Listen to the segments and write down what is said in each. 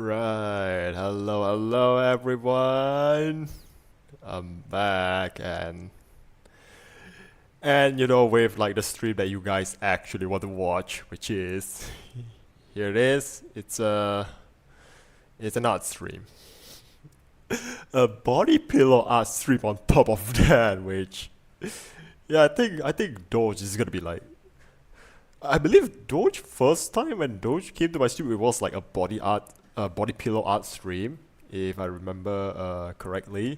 Right, hello everyone. I'm back and with like the stream that you guys actually want to watch, which is here it is. It's an art stream. A body pillow art stream on top of that, which yeah, I think Doge is gonna be like I believe Doge first time when Doge came to my stream it was like a body pillow art stream, if I remember correctly.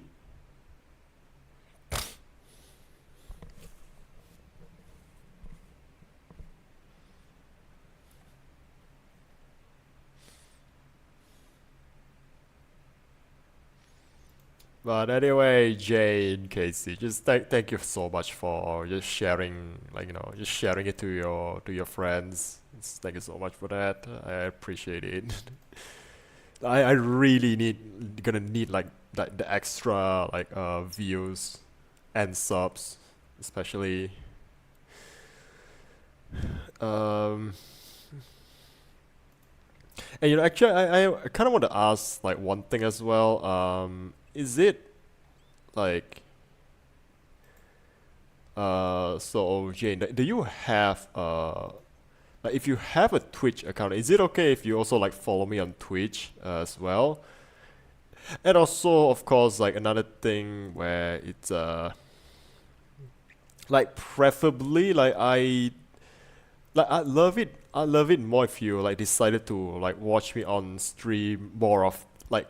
But anyway, Jane, Casey, just thank you so much for just sharing, just sharing it to your friends. Thank you so much for that. I appreciate it. I really gonna need like the extra views and subs, especially. Um, and actually, I kind of want to ask like one thing as well. Is it like so Jane, do you have like if you have a Twitch account, is it okay if you also like follow me on Twitch as well? And also, of course, like another thing where it's like preferably I love it more if you like decided to like watch me on stream more of like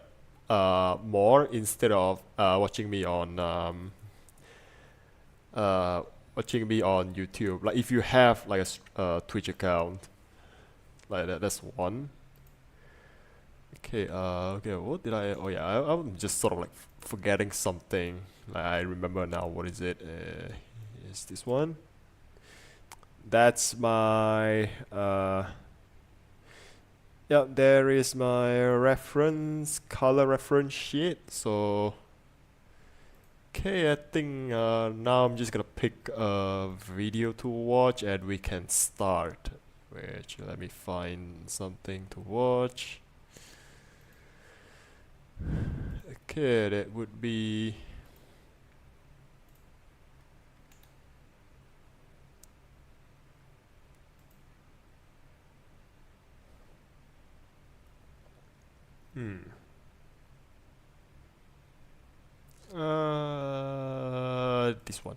more instead of uh watching me on YouTube. Like if you have like a Twitch account like that's one. Okay, what did I? Oh yeah, I'm just sort of like forgetting something. Like I remember now. What is it? Is this one? That's my yeah. There is my reference color reference sheet. So okay, I think now I'm just gonna pick a video to watch and we can start. Which let me find something to watch. Okay, that would be. Hmm. This one.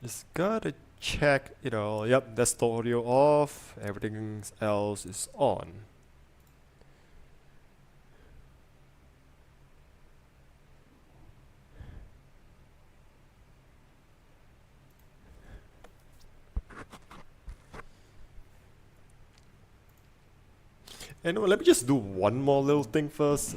Just gotta check, yep, that's the audio off, everything else is on. Anyway, let me just do one more little thing first.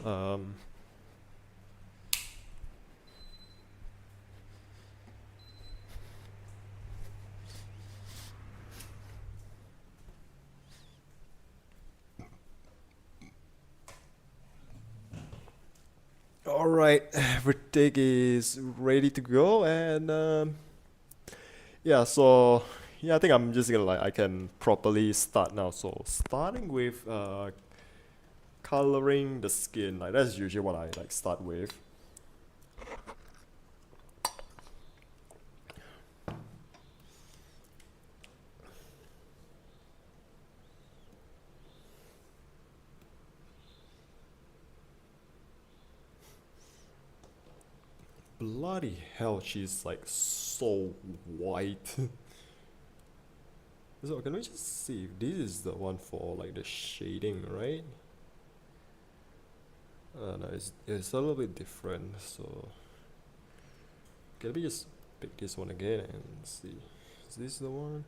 All right, everything is ready to go, and yeah. So yeah, I think I'm just gonna I can properly start now. So starting with coloring the skin, like that's usually what I like start with. Bloody hell, she's like so white. So can we just see if this is the one for like the shading, right? No, it's a little bit different. So can we just pick this one again and see? Is this the one?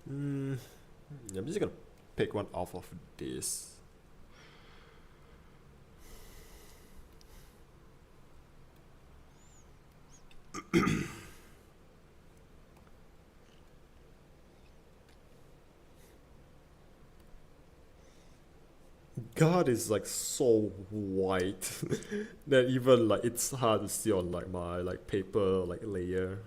Hmm. I'm just gonna pick one off of this. god is like so white that even like it's hard to see on like my like paper like layer.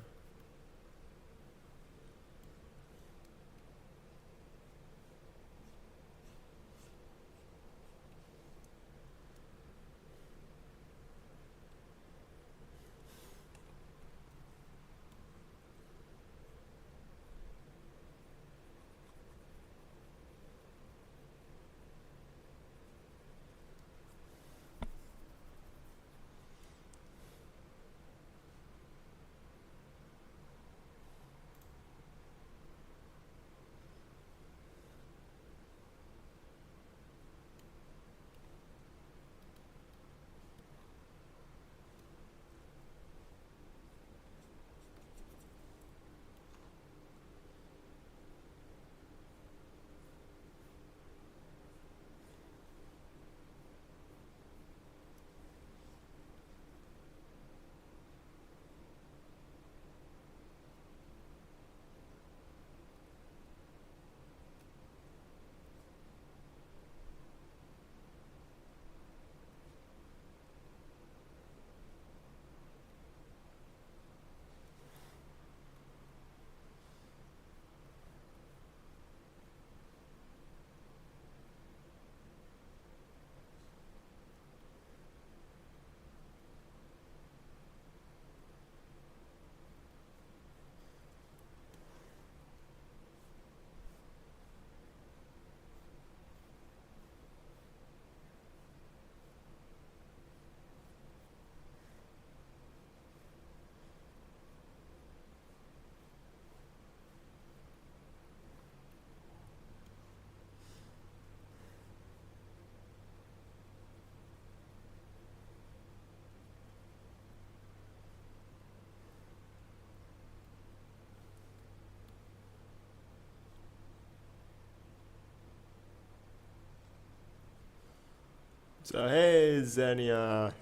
So hey Xenia,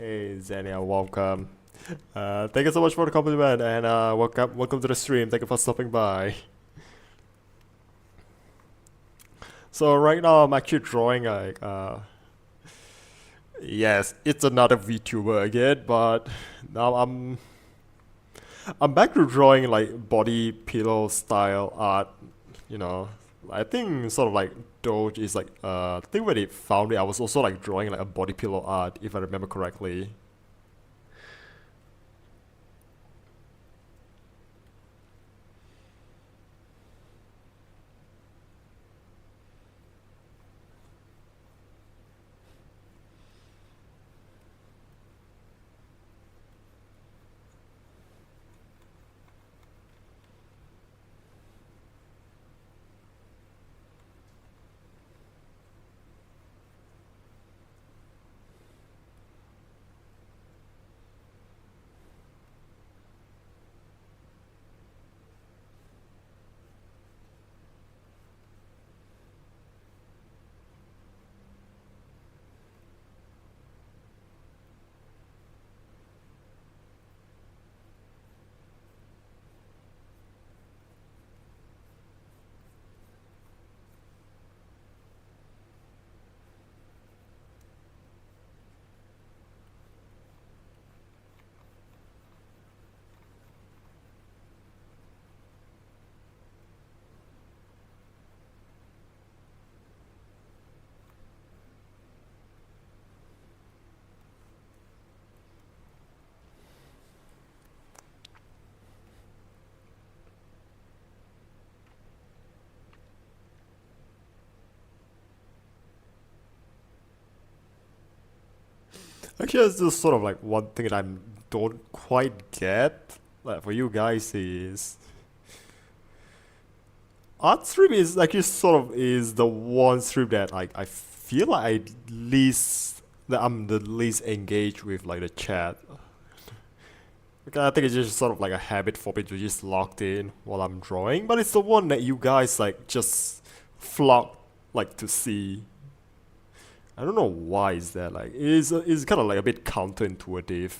welcome. Thank you so much for the compliment and welcome to the stream. Thank you for stopping by. So right now I'm actually drawing like yes, it's another VTuber again, but now I'm back to drawing like body pillow style art. You know, I think sort of like Doge is like I think when it found it, I was also like drawing like a body pillow art if I remember correctly. Actually, it's just sort of like one thing that I don't quite get. Like for you guys is art stream is actually sort of is the one stream that like I feel like I'm the least engaged with like the chat. Because I think it's just sort of like a habit for me to just locked in while I'm drawing, but it's the one that you guys like just flock like to see. I don't know why is that like it's kind of like a bit counterintuitive.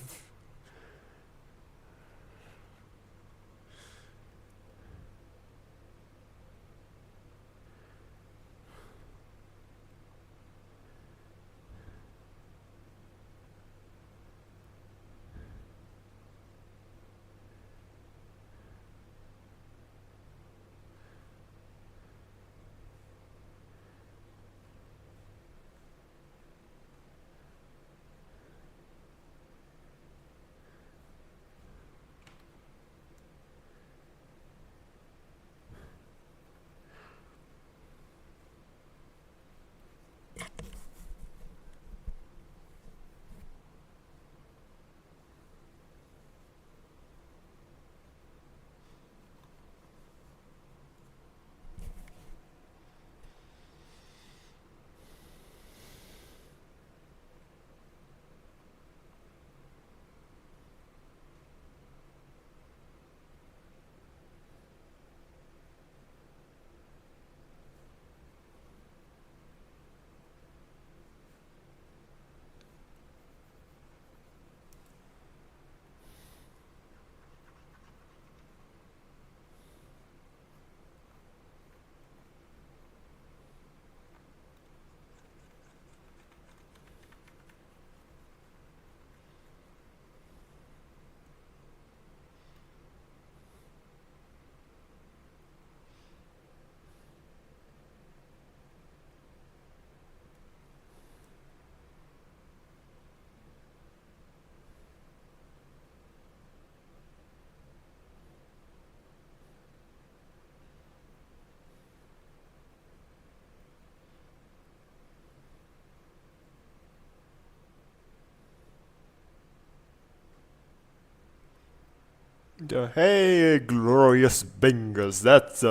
Hey, glorious bingers. That's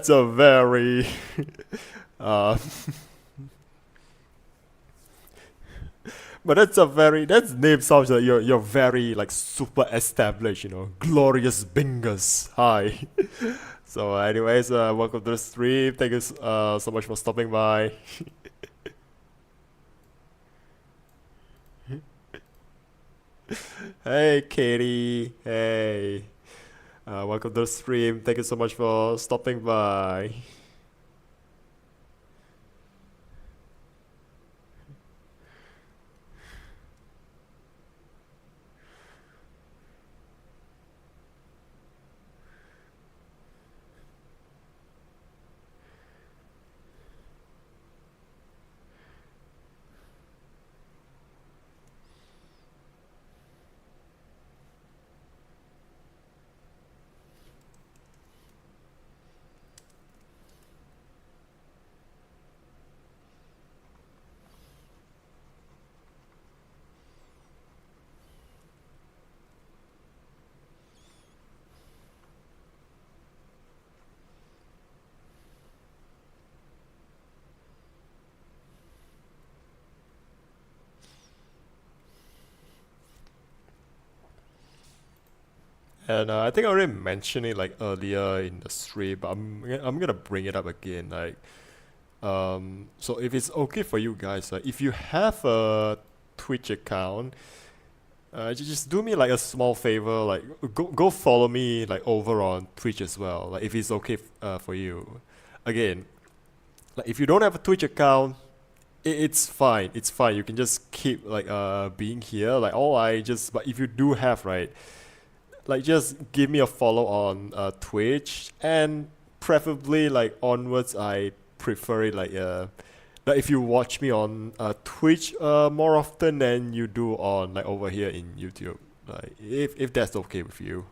a very uh, but that name sounds like you're very like super established, glorious bingers. Hi. So, anyways, welcome to the stream. Thank you so much for stopping by. Hey, Katie. Hey. Welcome to the stream. Thank you so much for stopping by. And I think I already mentioned it like earlier in the stream, but I'm gonna bring it up again. So if it's okay for you guys, if you have a Twitch account, just do me like a small favor, like go follow me like over on Twitch as well. Like if it's okay for you. Again, like if you don't have a Twitch account, it's fine. It's fine. You can just keep like being here. Like all I just but if you do have, right, like just give me a follow on Twitch, and preferably like onwards I prefer it like if you watch me on Twitch more often than you do on like over here in YouTube, like if that's okay with you.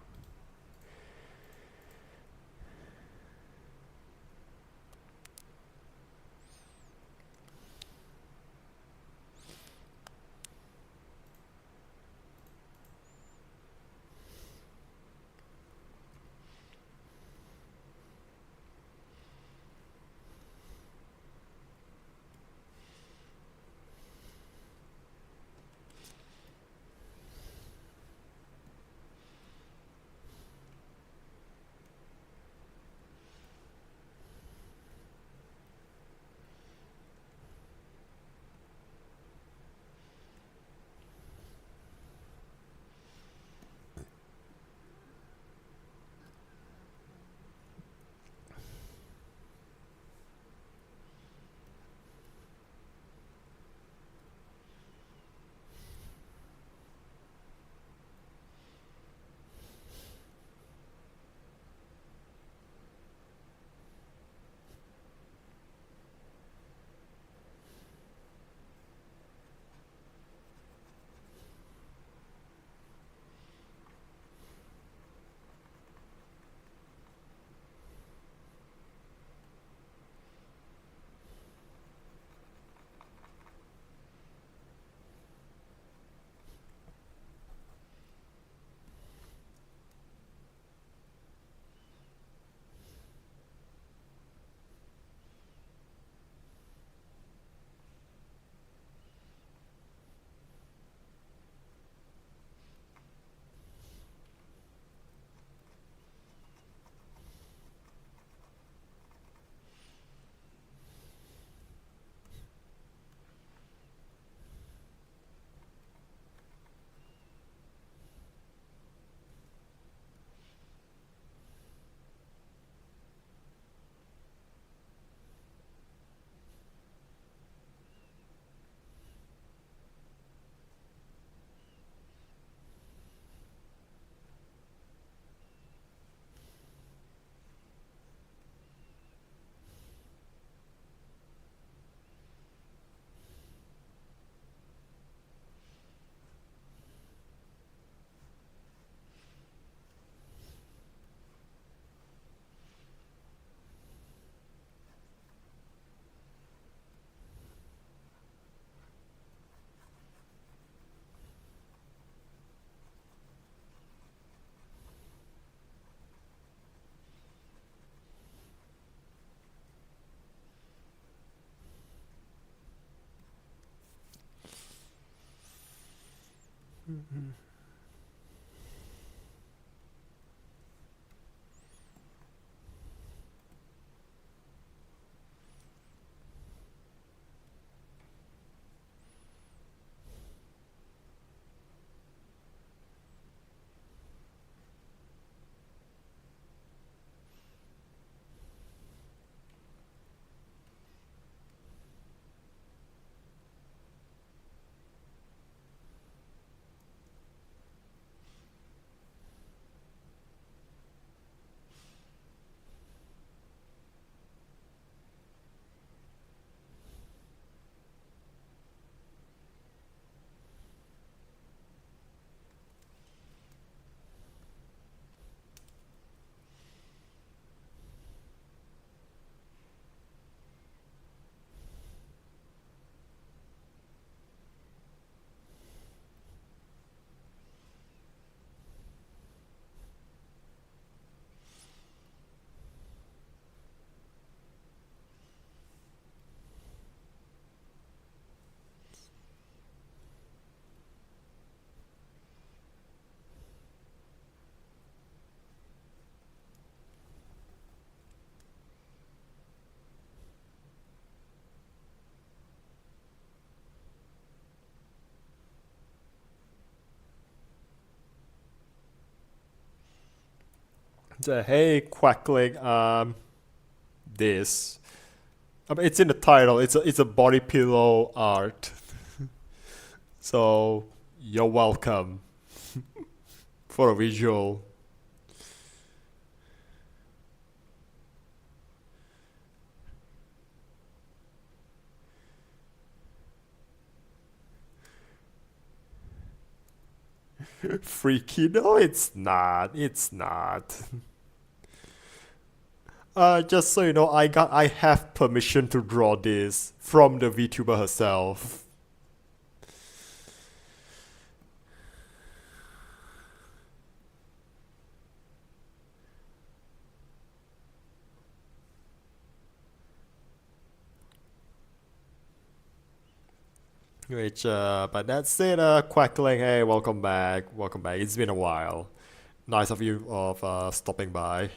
So, hey, Quackling, this. I mean, it's in the title. It's a body pillow art. So you're welcome for a visual. Freaky? No, it's not. It's not. Just so you know, I have permission to draw this from the VTuber herself. Which, but that's it, Quackling. Hey, welcome back. Welcome back. It's been a while. Nice of you of stopping by.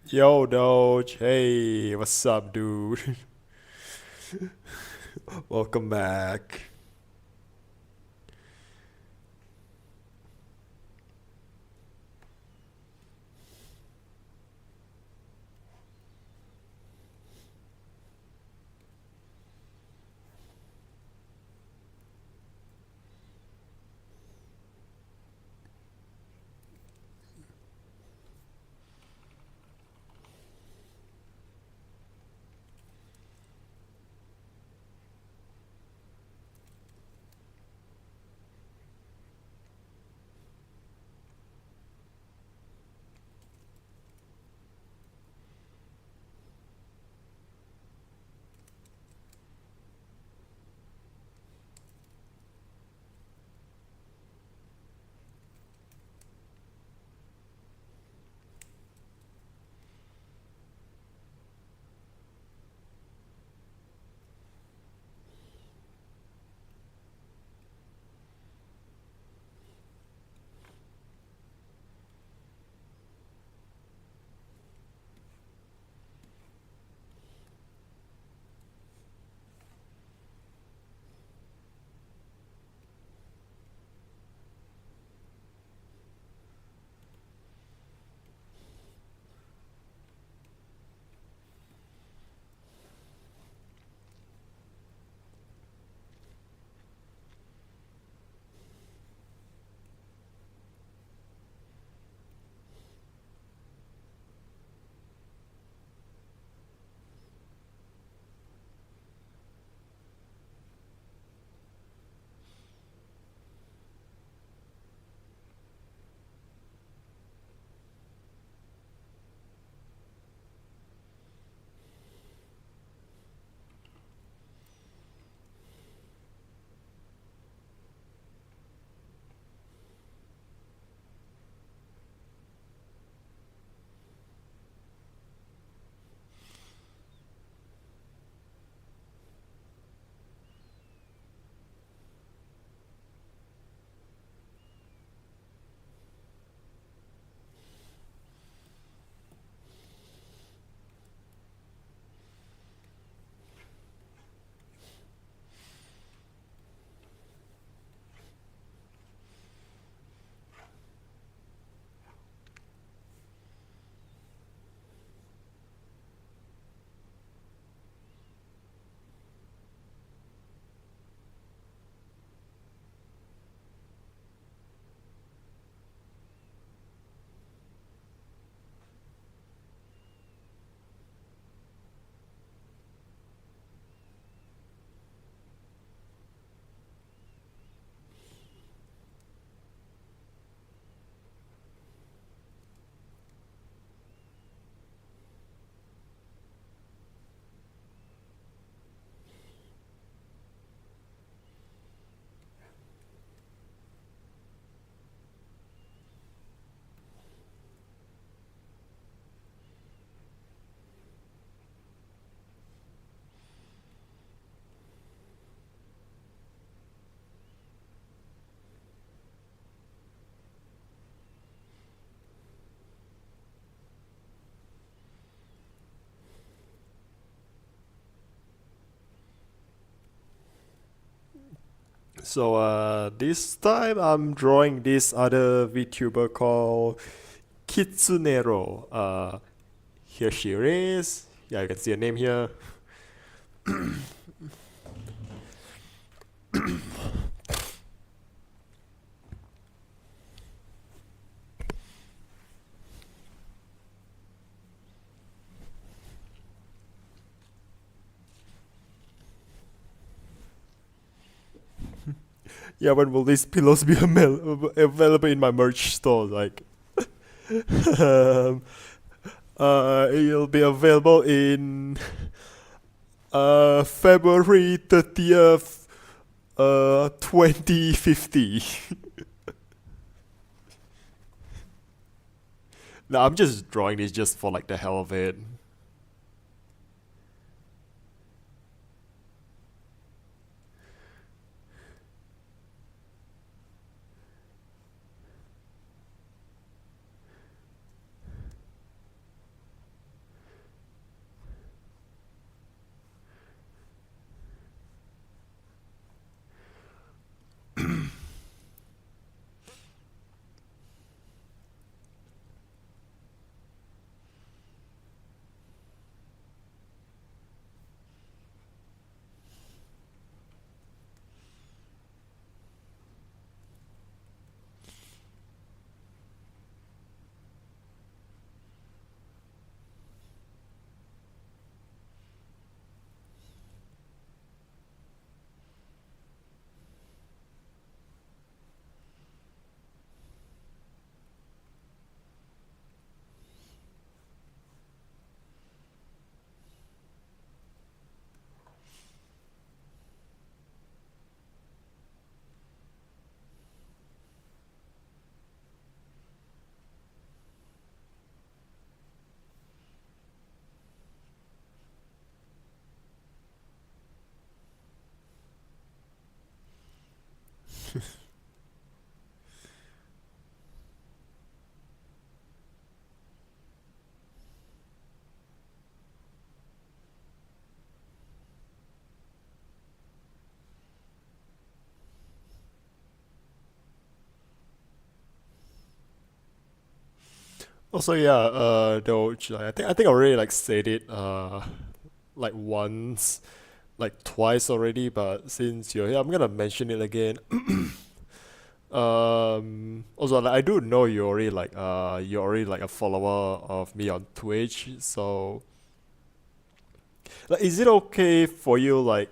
Yo, Doge. Hey, what's up, dude? Welcome back. So, this time I'm drawing this other VTuber called Kitsunero. Here she is. Yeah, you can see her name here. Yeah, when will these pillows be available in my merch store? Like, um, it'll be available in February 30th, 2050. No, I'm just drawing this just for like the hell of it. Also, yeah, Doge. Like, I think I already like said it like once, like twice already. But since you're here, I'm gonna mention it again. Also, like, I do know you're already like a follower of me on Twitch. So, like, is it okay for you like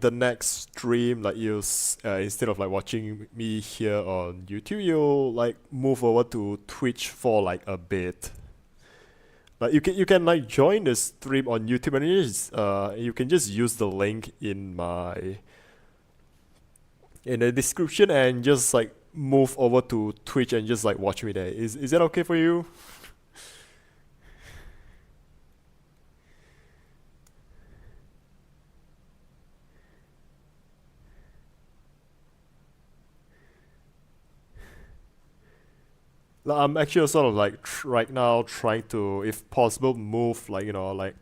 the next stream, like instead of like watching me here on YouTube, you like move over to Twitch for like a bit. Like you can like join the stream on YouTube and you can just use the link in the description and just like move over to Twitch and just like watch me there. Is that okay for you? Like, I'm actually sort of like right now trying to, if possible, move like like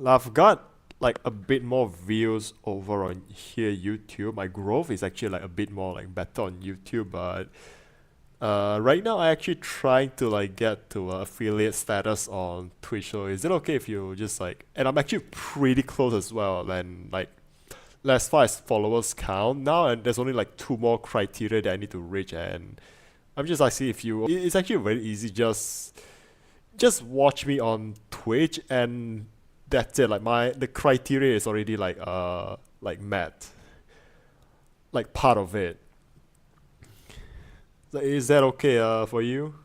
I've got like a bit more views over on here YouTube. My growth is actually like a bit more like better on YouTube, but right now I actually trying to like get to affiliate status on Twitch. So is it okay if you just like, and I'm actually pretty close as well, and like as far as followers count now, and there's only like two more criteria that I need to reach, and I'm just asking if you. It's actually very easy. Just watch me on Twitch, and that's it. Like the criteria is already like met, like part of it. So is that okay for you?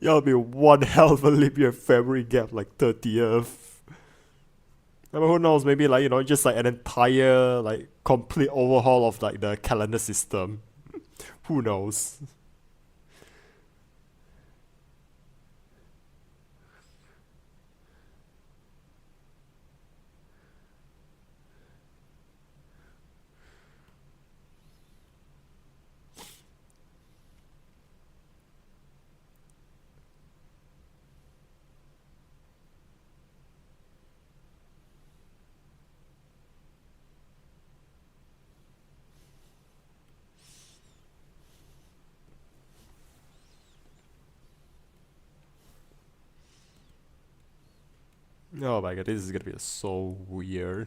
That'll be one hell of a leap year February gap, like 30th. I mean, who knows? Maybe like just like an entire like complete overhaul of like the calendar system. Who knows? Oh my god, this is gonna be so weird.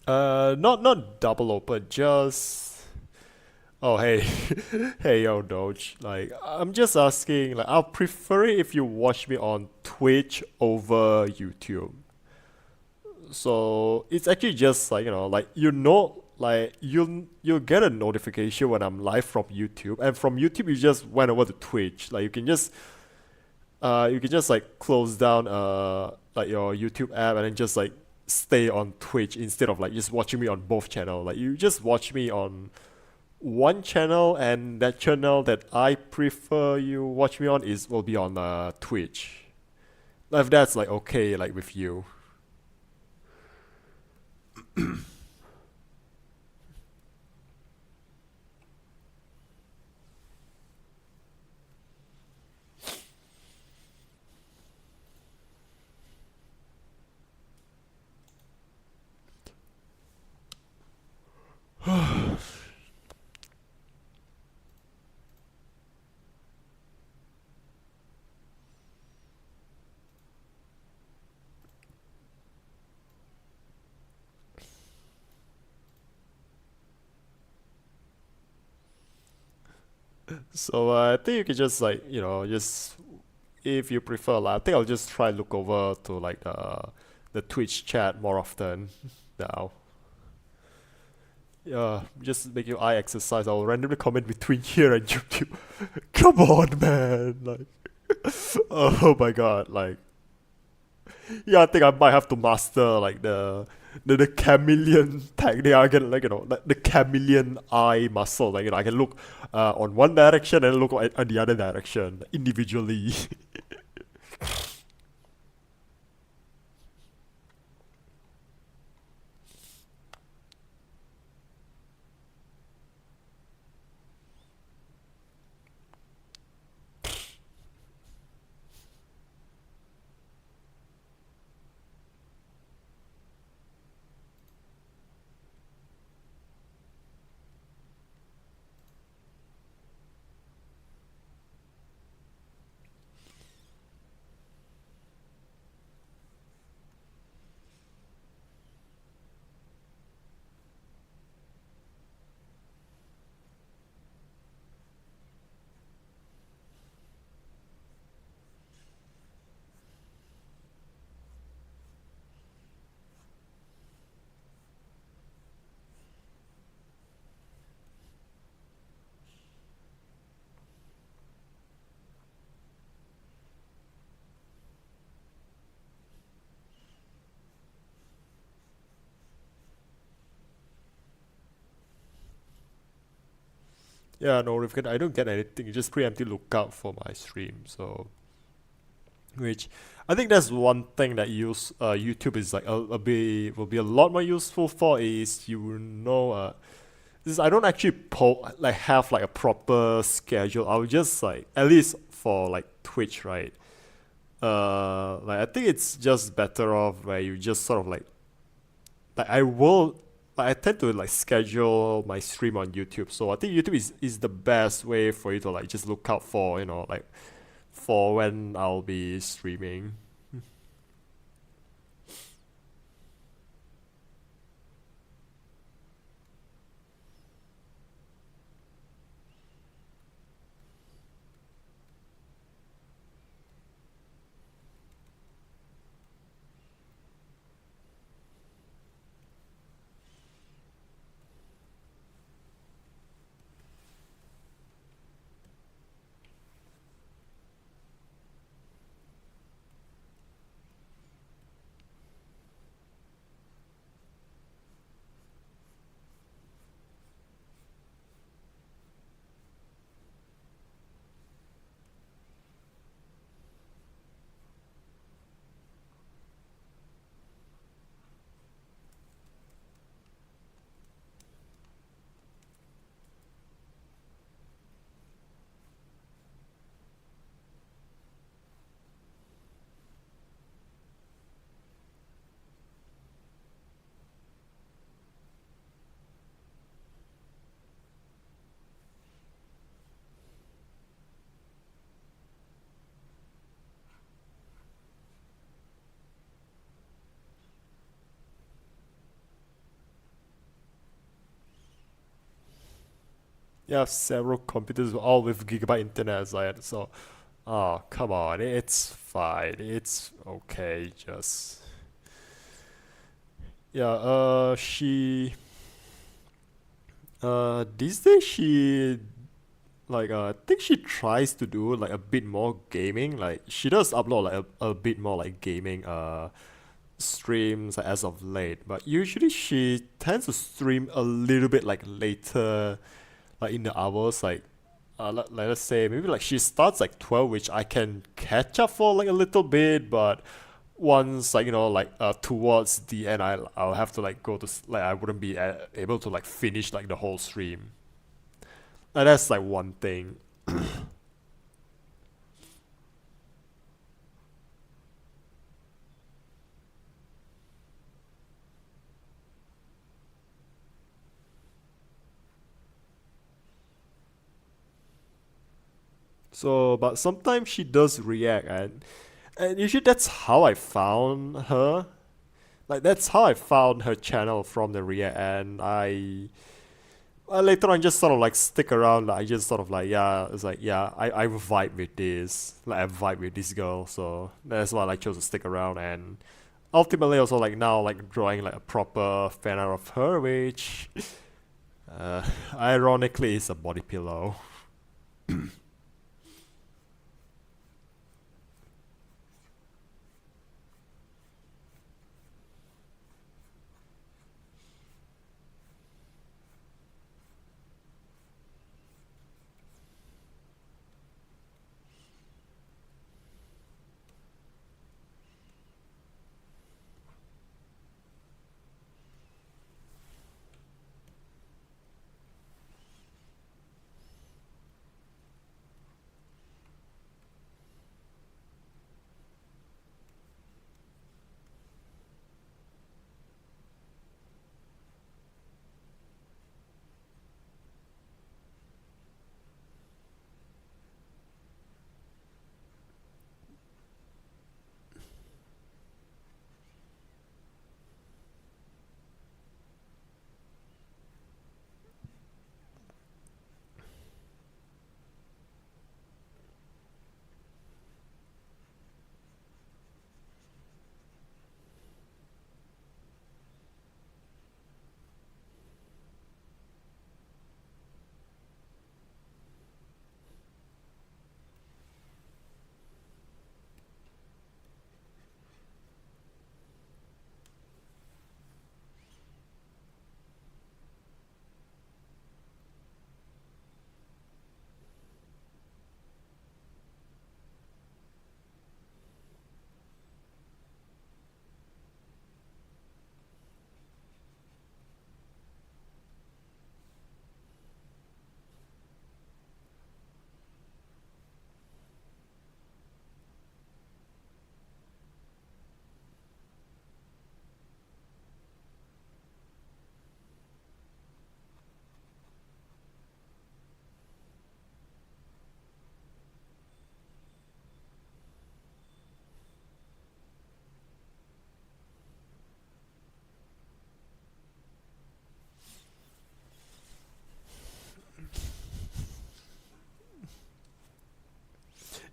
Not double open, just oh hey, hey yo Doge. Like I'm just asking. Like I'll prefer it if you watch me on Twitch over YouTube. So it's actually just like like like you'll get a notification when I'm live from YouTube, and from YouTube you just went over to Twitch. Like you can just like close down like your YouTube app and then just like stay on Twitch instead of like just watching me on both channels. Like you just watch me on one channel, and that channel that I prefer you watch me on is will be on Twitch. If that's like okay, like with you. So I think you can just like just if you prefer, like, I think I'll just try look over to like the Twitch chat more often now. Yeah, just make your eye exercise. I'll randomly comment between here and YouTube. Come on, man! Like, oh my god! Like, yeah, I think I might have to master like the chameleon technique. I can like like the chameleon eye muscle. Like I can look on one direction and look at the other direction individually. Yeah, no, if I don't get anything, just preemptively look out for my stream. So, which I think that's one thing that YouTube is like a bit will be a lot more useful for is this I don't actually like have like a proper schedule. I'll just like at least for like Twitch, right? Like I think it's just better off where you just sort of like I will like I tend to like schedule my stream on YouTube. So I think YouTube is the best way for you to like just look out for, like for when I'll be streaming. You have several computers all with gigabyte internet, so oh come on, it's fine, it's okay. Just yeah. These days she like I think she tries to do like a bit more gaming. Like she does upload like a bit more like gaming streams as of late, but usually she tends to stream a little bit like later, like in the hours, like let us say maybe like she starts like 12, which I can catch up for like a little bit, but once like like towards the end, I'll have to like go to like I wouldn't be able to like finish like the whole stream. And that's like one thing. So, but sometimes she does react, and usually that's how I found her. Like that's how I found her channel from the react, and later on just sort of like stick around. Like, I just sort of like yeah, it's like yeah, I vibe with this, like I vibe with this girl, so that's why I like chose to stick around, and ultimately also like now like drawing like a proper fan art of her, which uh, ironically is a body pillow.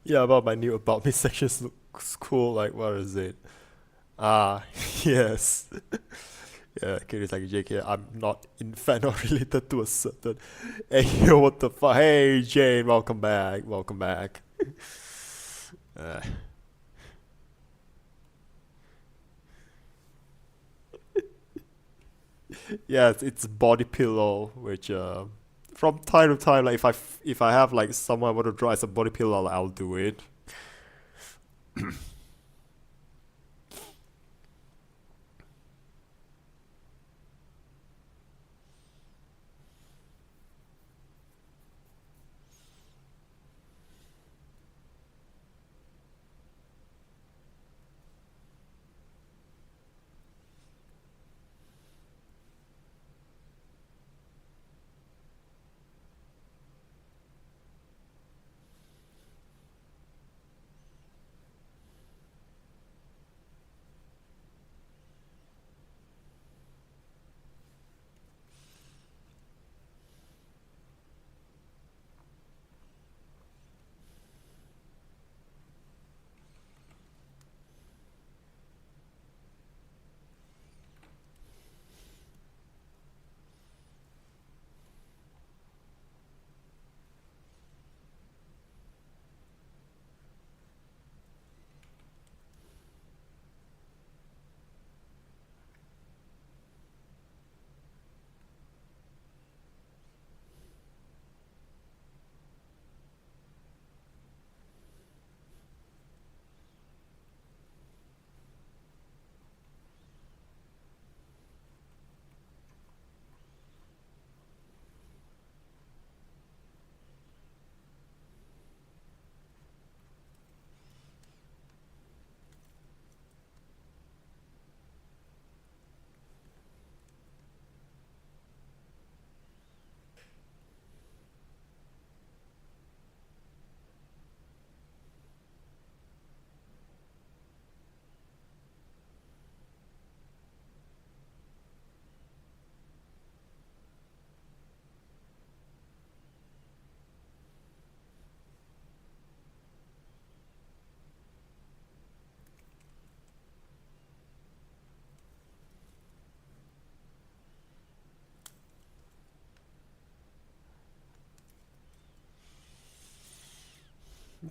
Yeah, about my new about me section looks cool. Like what is it? Ah, yes. Yeah, KirisakiJake. I'm not in fact not related to a certain. Hey, yo, what the fuck? Hey, Jane, welcome back. Welcome back. Uh, yeah, it's body pillow, which from time to time, like if I have like someone I want to draw as a body pillow, I'll do it.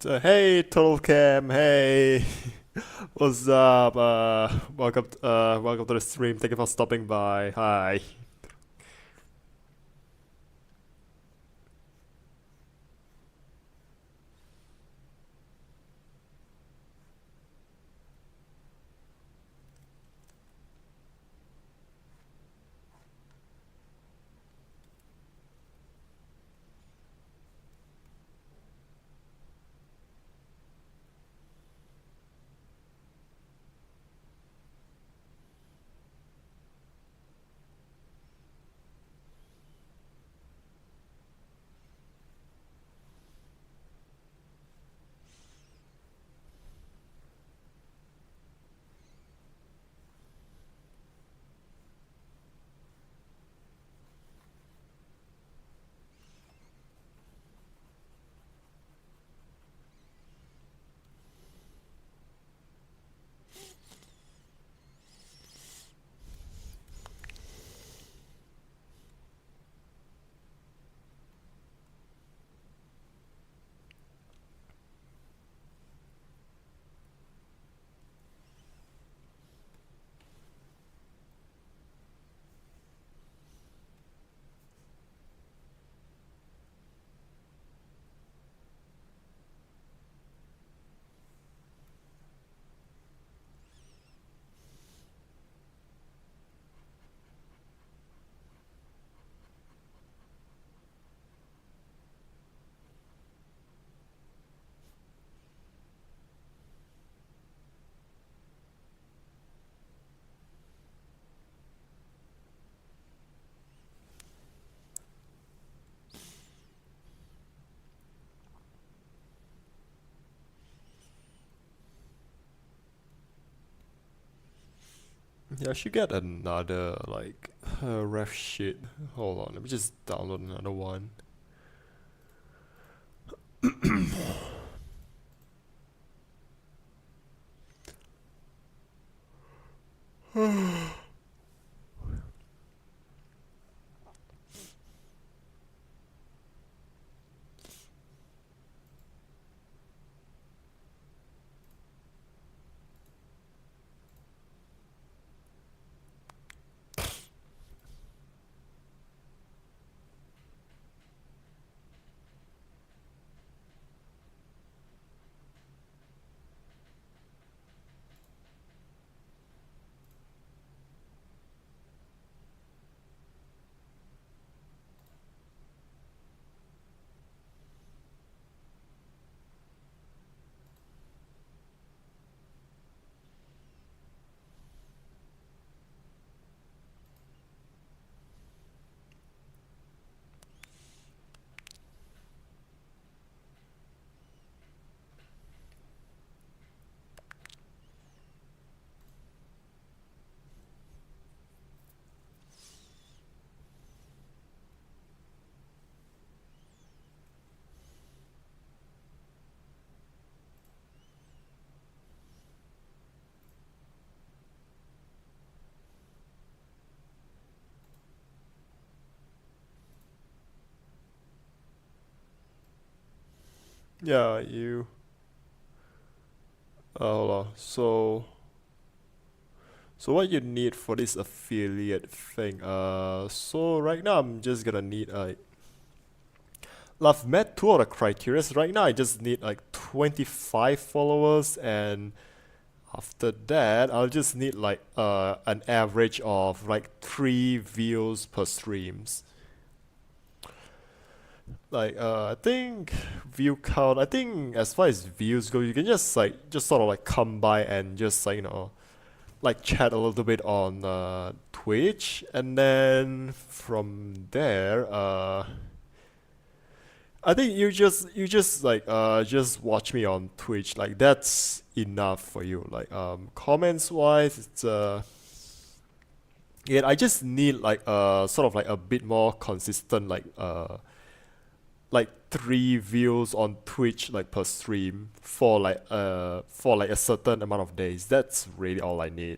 Hey, Total Cam. Hey, what's up? Welcome to the stream. Thank you for stopping by. Hi. Yeah, I should get another like ref sheet. Hold on, let me just download another one. Yeah, you. Hold on. So what you need for this affiliate thing? So right now I'm just gonna need I've met two of the criteria. Right now I just need like 25 followers, and after that I'll just need like an average of like 3 views per streams. Like I think view count. I think as far as views go, you can just sort of like come by and just like like chat a little bit on Twitch, and then from there I think you just like just watch me on Twitch. Like that's enough for you. Like comments wise, it's yeah, I just need like sort of like a bit more consistent like 3 views on Twitch like per stream for like a certain amount of days. That's really all I need.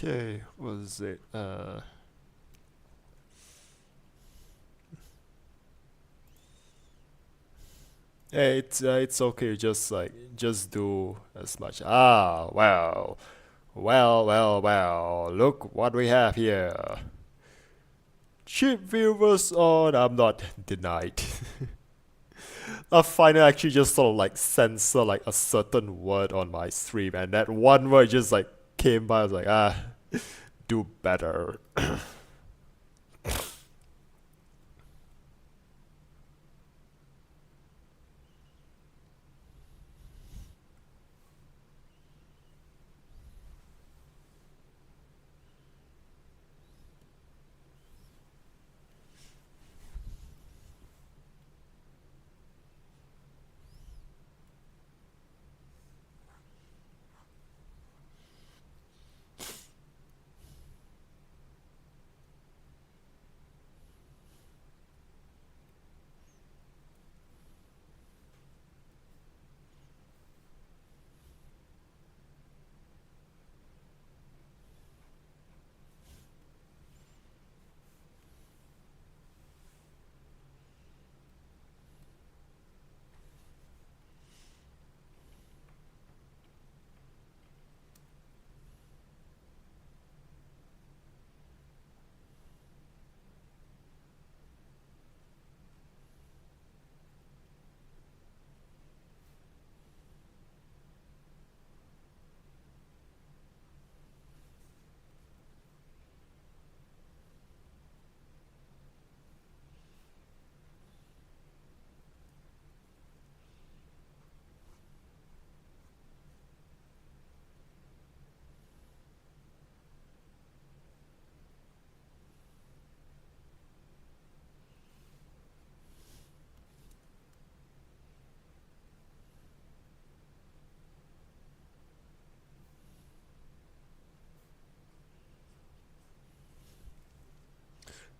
Okay, what is it? Hey, it's okay. Just do as much. Ah, well. Look what we have here. Cheap viewers on. I'm not denied. I finally actually just sort of like censor like a certain word on my stream, and that one word just like came by. I was like, do better.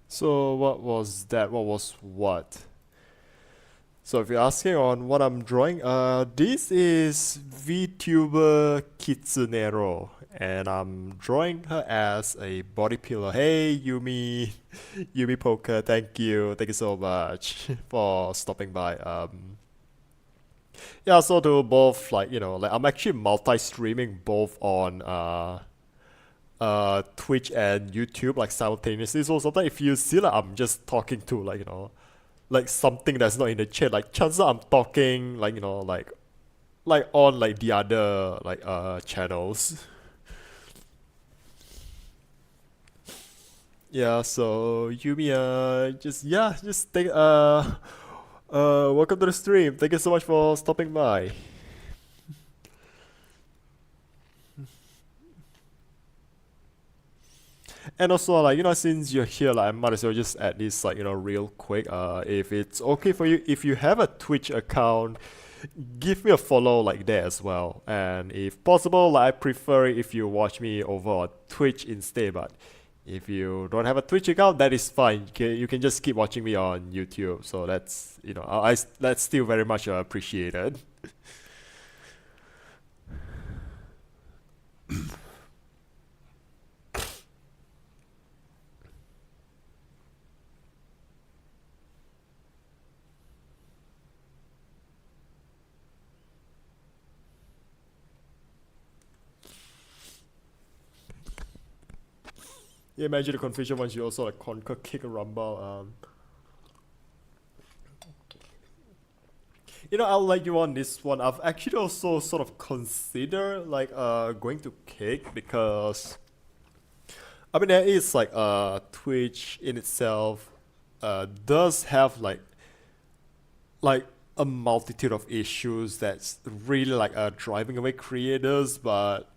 So what was that? What was what? So if you're asking on what I'm drawing, this is VTuber Kitsunero, and I'm drawing her as a body pillow. Hey Yumi, Yumi Poker, thank you so much for stopping by. Yeah, so to both like like I'm actually multi-streaming both on Twitch and YouTube like simultaneously. So sometimes if you see like I'm just talking to like like something that's not in the chat, like chances are I'm talking like like on like the other like channels. Yeah, so Yumi, just take welcome to the stream. Thank you so much for stopping by. And also like since you're here, like I might as well just add this like real quick. If it's okay for you, if you have a Twitch account, give me a follow like there as well. And if possible, like I prefer it if you watch me over on Twitch instead. But if you don't have a Twitch account, that is fine. You can just keep watching me on YouTube. So that's that's still very much appreciated. Yeah, imagine the confusion once you also like conquer kick a rumble. I'll let you on this one. I've actually also sort of considered like going to kick because I mean there is like Twitch in itself does have like a multitude of issues that's really like driving away creators, but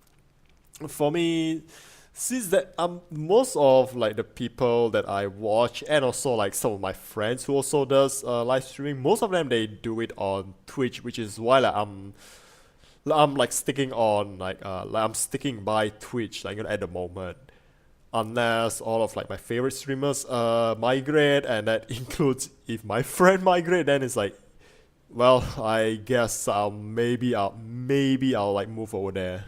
for me, since that most of like the people that I watch and also like some of my friends who also does live streaming, most of them they do it on Twitch, which is why I'm like sticking on like I'm sticking by Twitch like at the moment. Unless all of like my favorite streamers migrate, and that includes if my friend migrate, then it's like, well, I guess maybe I'll like move over there.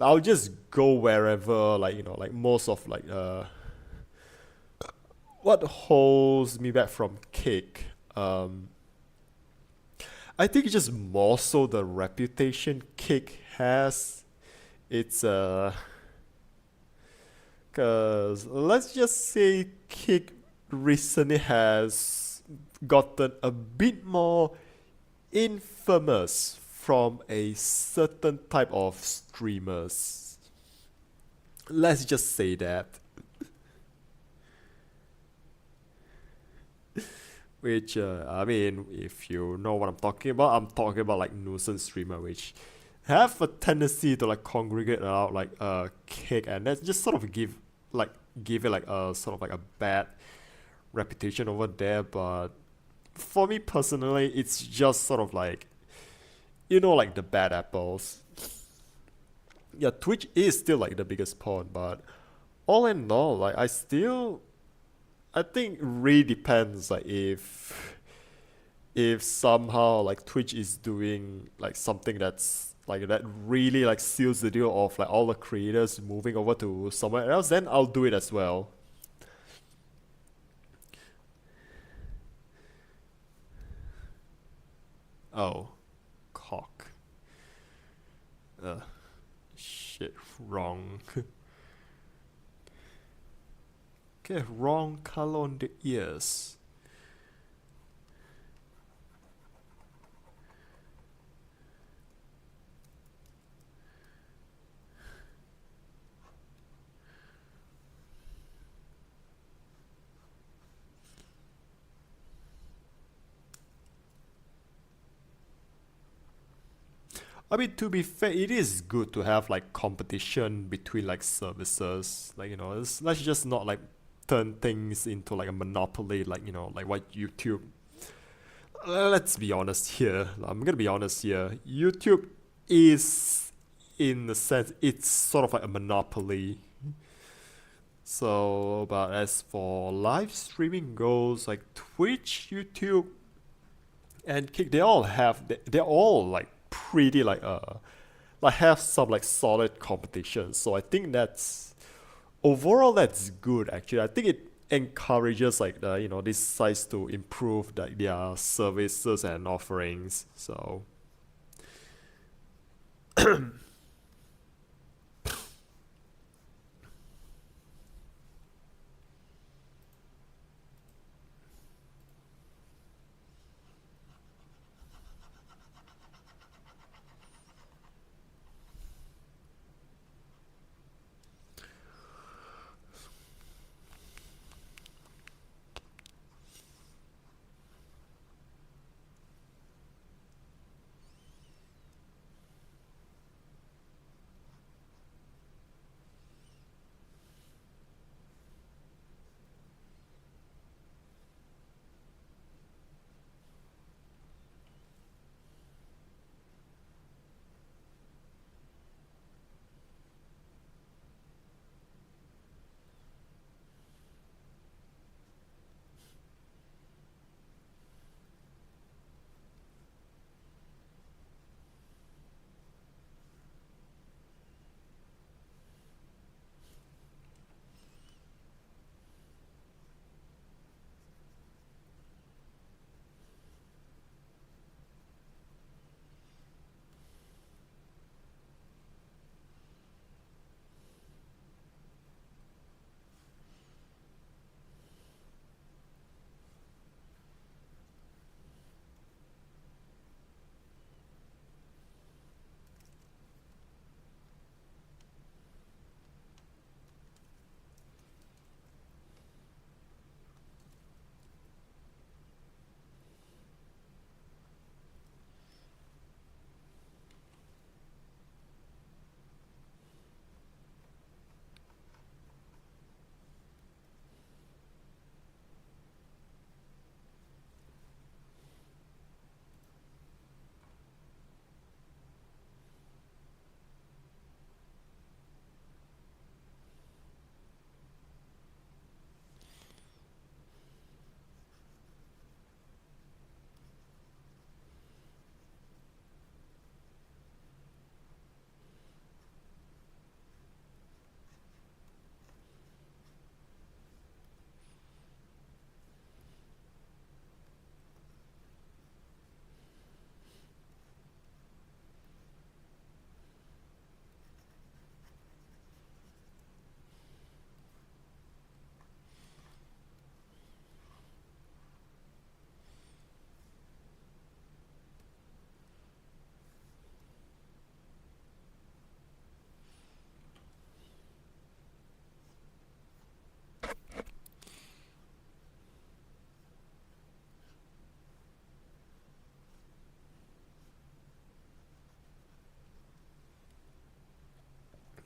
I'll just go wherever, like, like most of, like, what holds me back from Kick, um, I think it's just more so the reputation Kick has. It's, cause let's just say Kick recently has gotten a bit more infamous from a certain type of streamers. Let's just say that. Which, I mean, if you know what I'm talking about like nuisance streamer, which have a tendency to like congregate around like Kick, and that's just sort of like give it like a sort of like a bad reputation over there. But for me personally, it's just sort of like, like the bad apples. Yeah, Twitch is still like the biggest pawn, but all in all, like I think it really depends like if somehow like Twitch is doing like something that's like that really like seals the deal of like all the creators moving over to somewhere else, then I'll do it as well. Oh, cock. Uh, shit, wrong. Okay, wrong color on the ears. I mean, to be fair, it is good to have like competition between like services. Like, let's just not like turn things into like a monopoly, like, like what YouTube. Let's be honest here. I'm gonna be honest here. YouTube is, in the sense, it's sort of like a monopoly. So, but as for live streaming goes, like Twitch, YouTube, and Kick, they're all like pretty like have some like solid competition. So I think that's overall that's good actually. I think it encourages like the these sites to improve like their services and offerings. So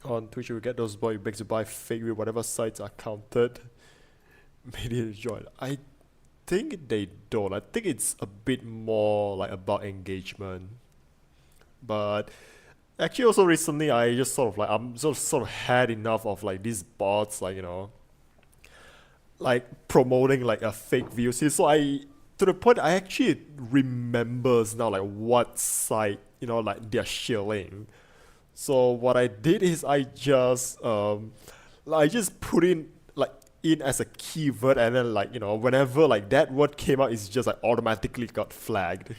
on Twitch, you get those boy begs to buy fake with whatever sites are counted. Made it join. I think they don't. I think it's a bit more like about engagement. But actually, also recently, I just sort of like I'm sort of had enough of like these bots, like like promoting like a fake VOC. So I to the point I actually remembers now like what site like they're shilling. So what I did is I just put in like in as a keyword, and then like whenever like that word came out, it's just like automatically got flagged.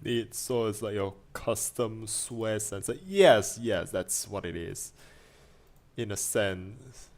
It's like your custom swear sensor. Yes, yes, that's what it is. In a sense.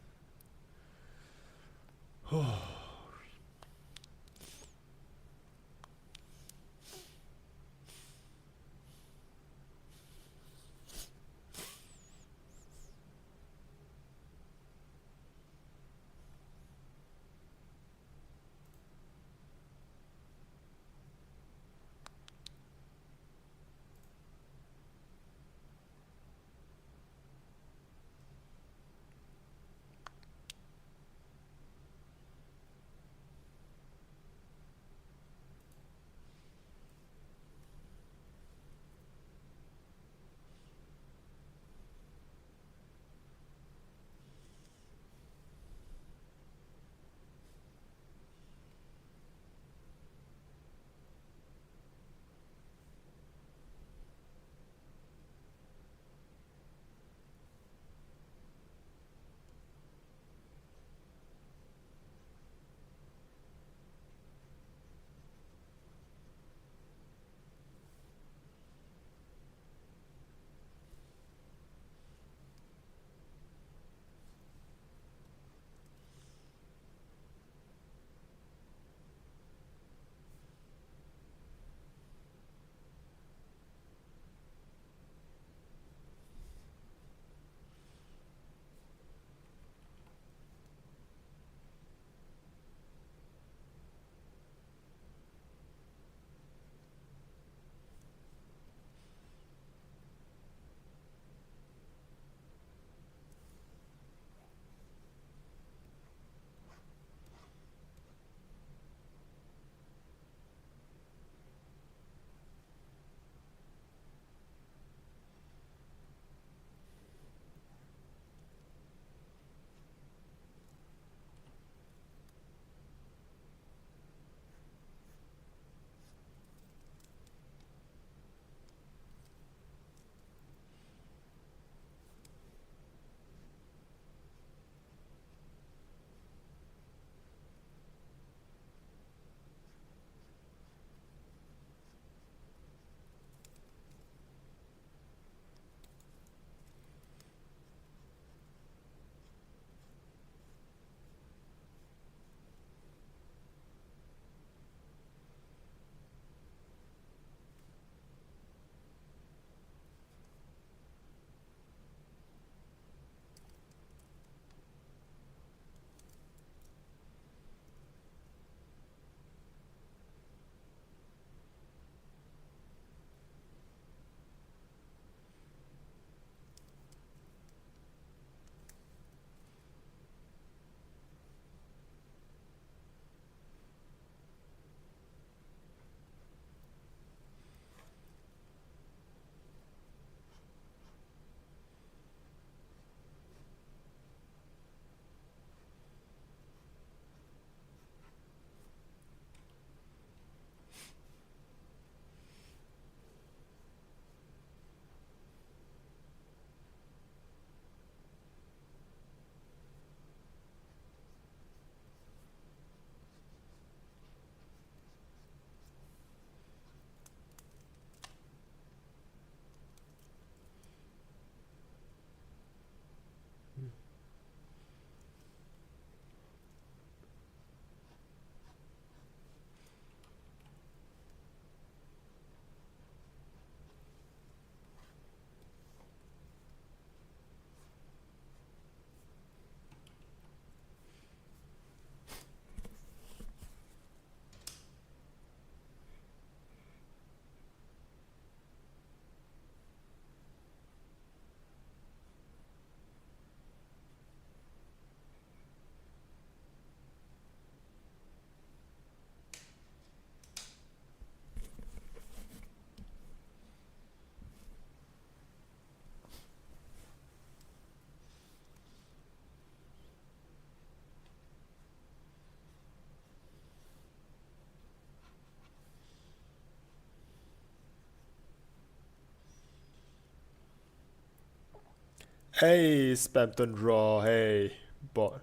Hey, Spamton Raw. Hey, bo-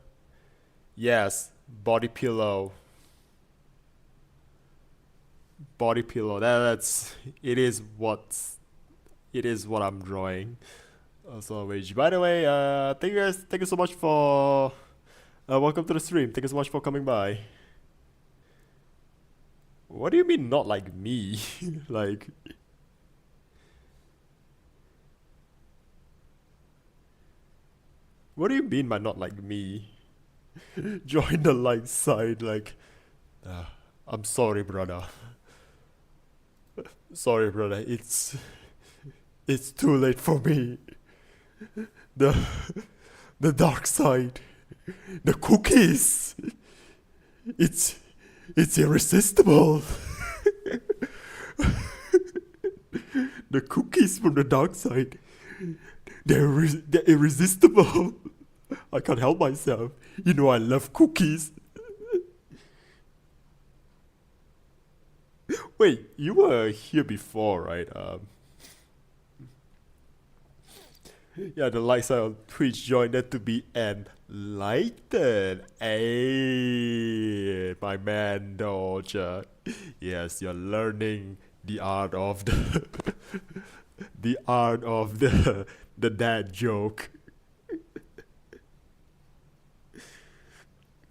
yes, body pillow, body pillow. That's it. It is what I'm drawing. Also, which by the way, thank you guys. Thank you so much for welcome to the stream. Thank you so much for coming by. What do you mean not like me? Like, what do you mean by not like me? Join the light side. Like, uh, I'm sorry, brother. Sorry, brother. It's too late for me. The the dark side. The cookies. It's it's irresistible. The cookies from the dark side. They're irresistible. I can't help myself. You know I love cookies. Wait, you were here before, right? Yeah, the light side on Twitch joined that to be enlightened. Hey, my man, Doja. Yes, you're learning the art of the the art of the dad joke.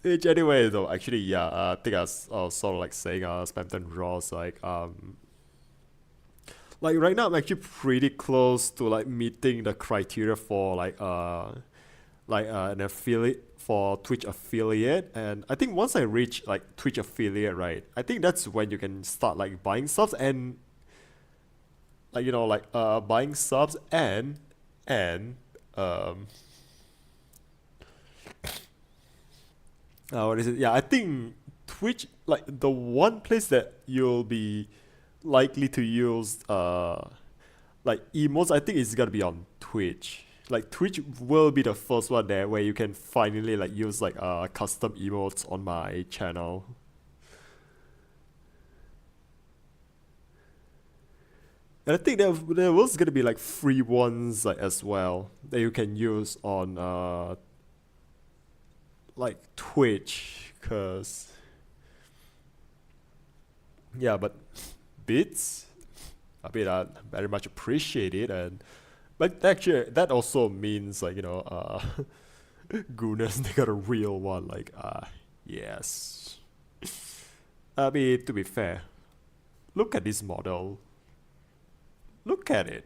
Which anyway though, actually yeah, I think I was sort of like saying Spamton Ross like right now I'm actually pretty close to like meeting the criteria for an affiliate for Twitch affiliate, and I think once I reach like Twitch affiliate, right, I think that's when you can start like buying subs and buying subs and um what is it? Yeah, I think Twitch, like the one place that you'll be likely to use like emotes, I think it's gonna be on Twitch. Like Twitch will be the first one there where you can finally like use like custom emotes on my channel. And I think there was gonna be like free ones like as well that you can use on like Twitch, cause yeah, but bits, I mean, I very much appreciate it, and but actually that also means like goodness, they got a real one. Like yes. I mean, to be fair, look at this model. Look at it.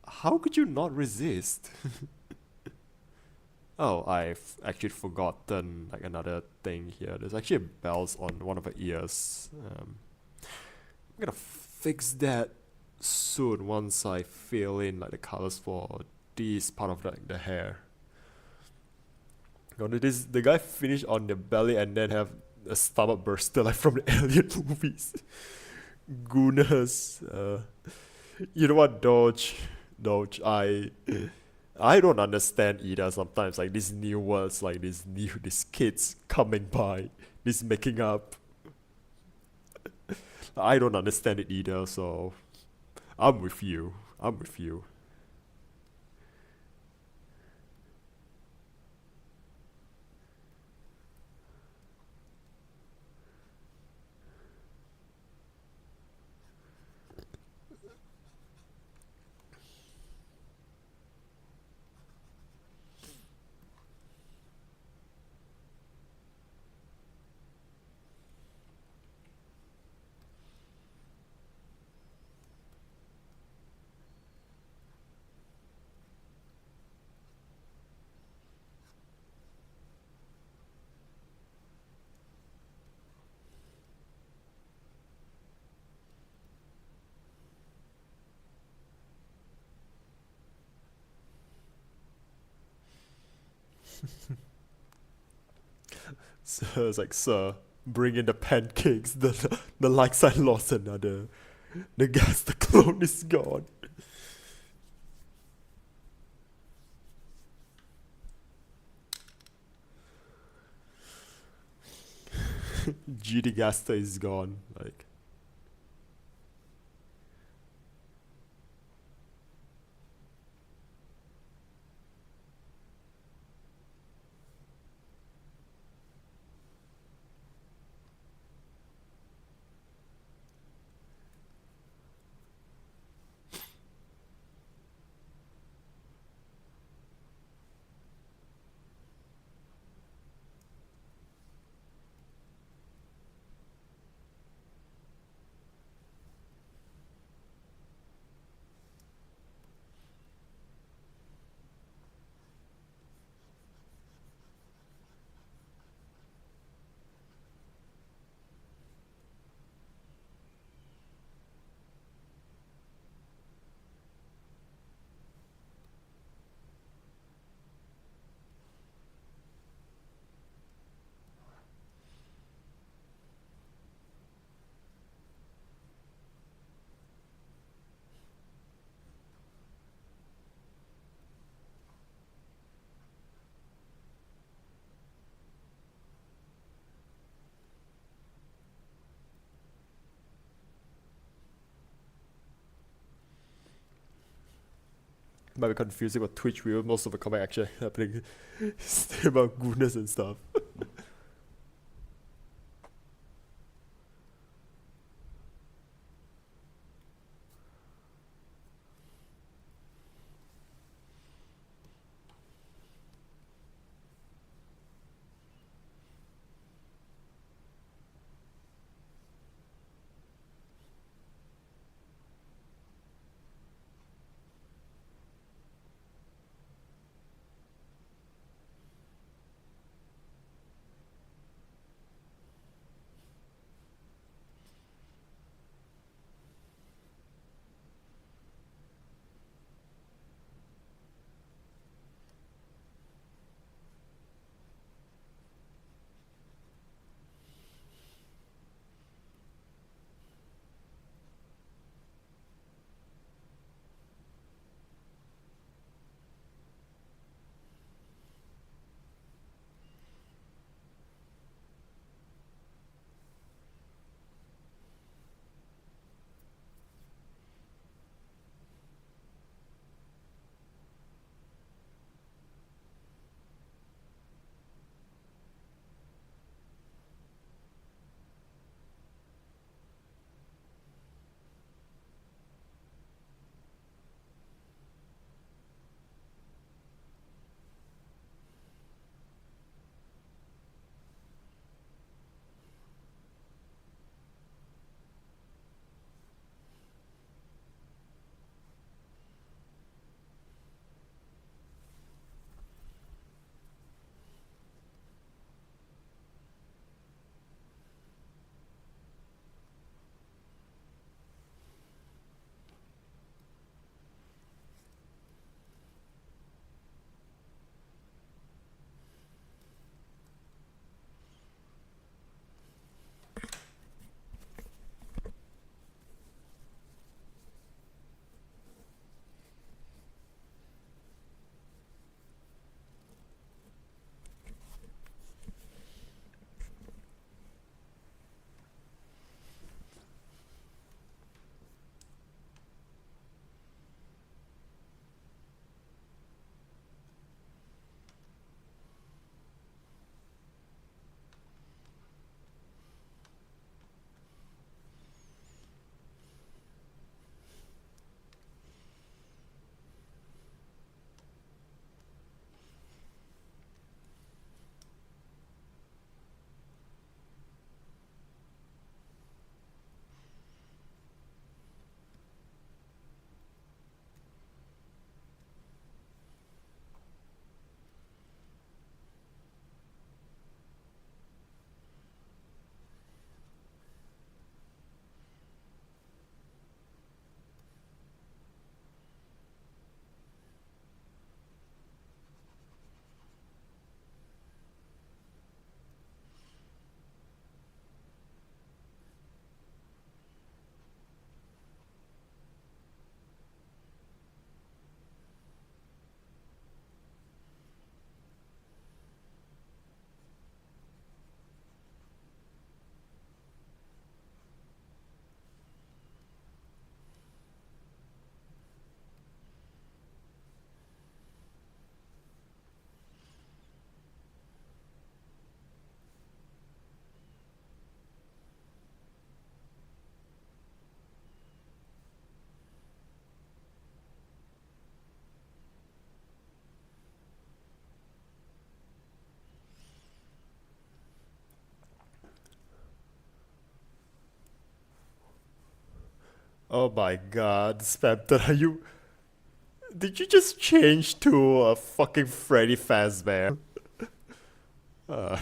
How could you not resist? Oh, I've actually forgotten like another thing here. There's actually bells on one of her ears. I'm gonna fix that soon once I fill in like the colors for this part of the hair. This the guy finish on the belly and then have a stomach burster like from the Alien movies. Goodness. You know what, Dodge, I don't understand either sometimes, like these new words, like these kids coming by, this making up. I don't understand it either, so I'm with you. I'm with you. So it's like, sir, bring in the pancakes. The likes I lost another. The gas, the clone is gone. GD Gaster is gone. Like, might be confusing with Twitch wheel. Most of the comment actually happening about goodness and stuff. Oh my god, Spamton, are you... Did you just change to a fucking Freddy Fazbear? Uh,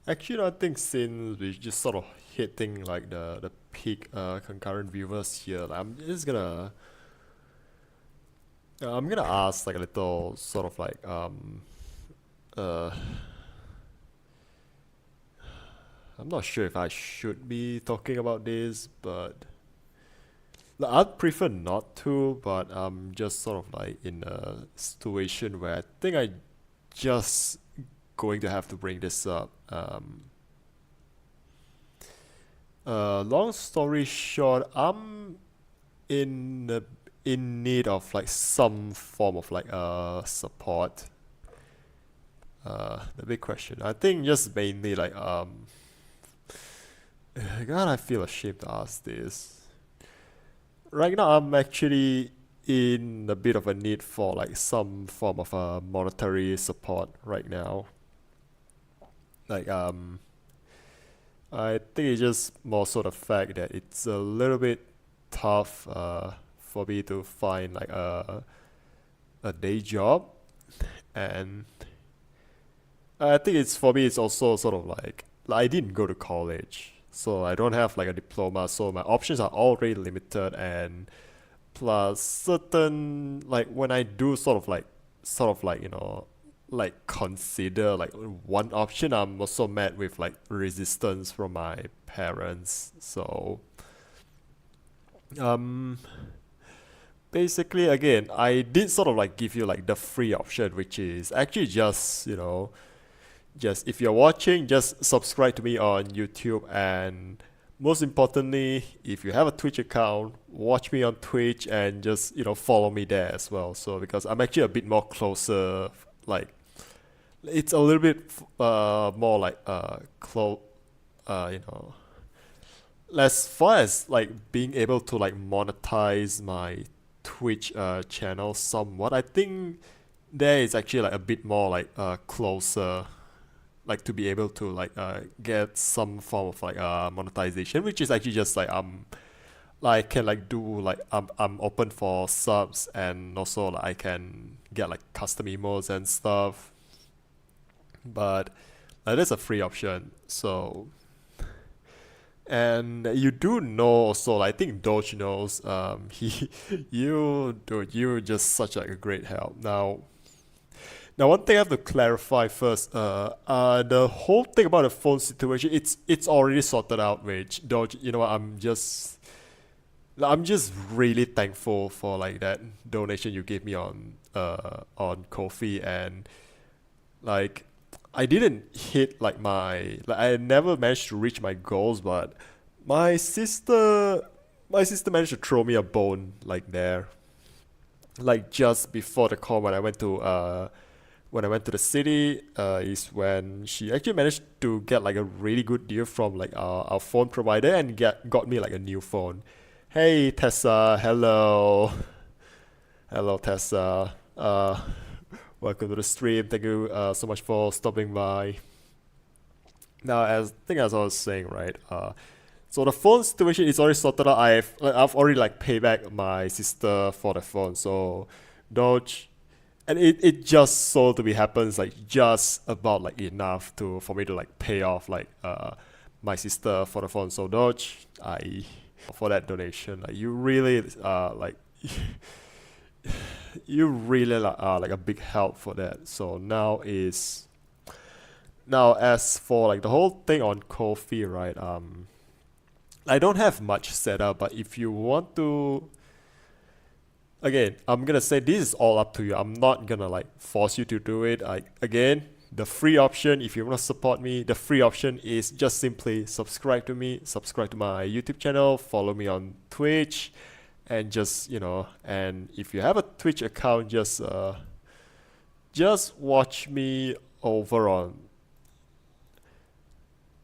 Actually, I think since we just sort of hitting like the peak concurrent viewers here, like, I'm gonna ask like a little sort of like uh I'm not sure if I should be talking about this, but like, I'd prefer not to, but I'm just sort of like in a situation where I think I just going to have to bring this up. Long story short, I'm in the, in need of like some form of like support. The big question, I think, just mainly like God, I feel ashamed to ask this. Right now, I'm actually in a bit of a need for like some form of monetary support right now. Like I think it's just more sort of fact that it's a little bit tough for me to find like a day job, and I think it's for me it's also sort of like I didn't go to college, so I don't have like a diploma, so my options are already limited, and plus certain like when I do sort of like like consider like one option, I'm also met with like resistance from my parents. So um basically, again, I did sort of like give you like the free option, which is actually just just if you're watching, just subscribe to me on YouTube, and most importantly, if you have a Twitch account, watch me on Twitch and just follow me there as well. So because I'm actually a bit more closer, like it's a little bit more like you know as far as like being able to like monetize my Twitch channel somewhat. I think there is actually like a bit more like closer, like to be able to like get some form of like monetization, which is actually just like like can like do like I'm open for subs, and also like I can get like custom emotes and stuff, but that's a free option. So, and you do know also, I think Doge knows, he you dude, you just such like a great help. Now, one thing I have to clarify first, the whole thing about the phone situation, it's already sorted out, which Doge, you know what, I'm just really thankful for like that donation you gave me on Kofi, and like I didn't hit like I never managed to reach my goals, but my sister my sister managed to throw me a bone like there, like just before the call when I went to the city, is when she actually managed to get like a really good deal from like our phone provider, and got me like a new phone. Hey Tessa, hello, hello Tessa. Welcome to the stream. Thank you so much for stopping by. Now, as I was saying, right? So the phone situation is already sorted out. I've already like paid back my sister for the phone. So Doge, and it just so to be happens like just about like enough to for me to like pay off like my sister for the phone. So Doge, I for that donation, like you really like you really are like a big help for that. So now as for like the whole thing on Ko-fi, right? I don't have much set up, but if you want to, again, I'm gonna say this is all up to you. I'm not gonna like force you to do it. Again, the free option, if you want to support me, the free option is just simply subscribe to me, subscribe to my YouTube channel, follow me on Twitch, and just and if you have a Twitch account, just watch me over on,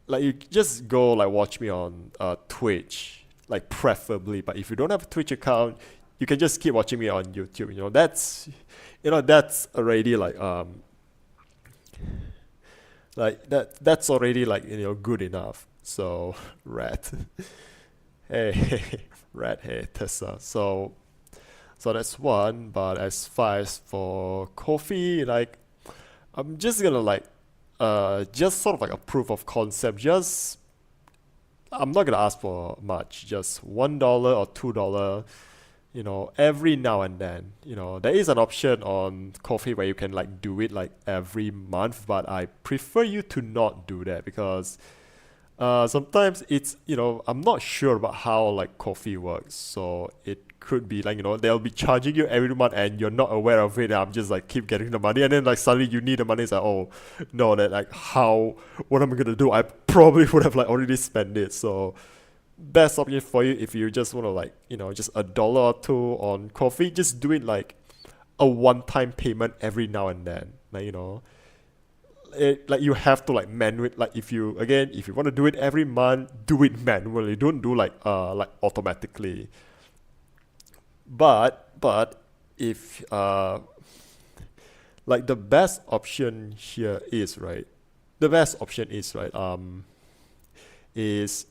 like, you just go like watch me on Twitch, like preferably. But if you don't have a Twitch account, you can just keep watching me on YouTube. That's already like that's already like good enough. So rat, hey, rat, hey Tessa. So that's one. But as far as for coffee, like I'm just gonna like just sort of like a proof of concept. Just I'm not gonna ask for much. Just $1 or $2. Every now and then. There is an option on coffee where you can like do it like every month, but I prefer you to not do that because sometimes it's I'm not sure about how like coffee works, so it could be like they'll be charging you every month and you're not aware of it. And I'm just like keep getting the money, and then like suddenly you need the money. It's like, oh no, that like how what am I gonna do? I probably would have like already spent it. So best option for you if you just want to like just $1 or $2 on coffee, just do it like a one-time payment every now and then. Like like you have to like manually, like if you want to do it every month, do it manually, don't do like automatically. But if like the best option here is right the best option is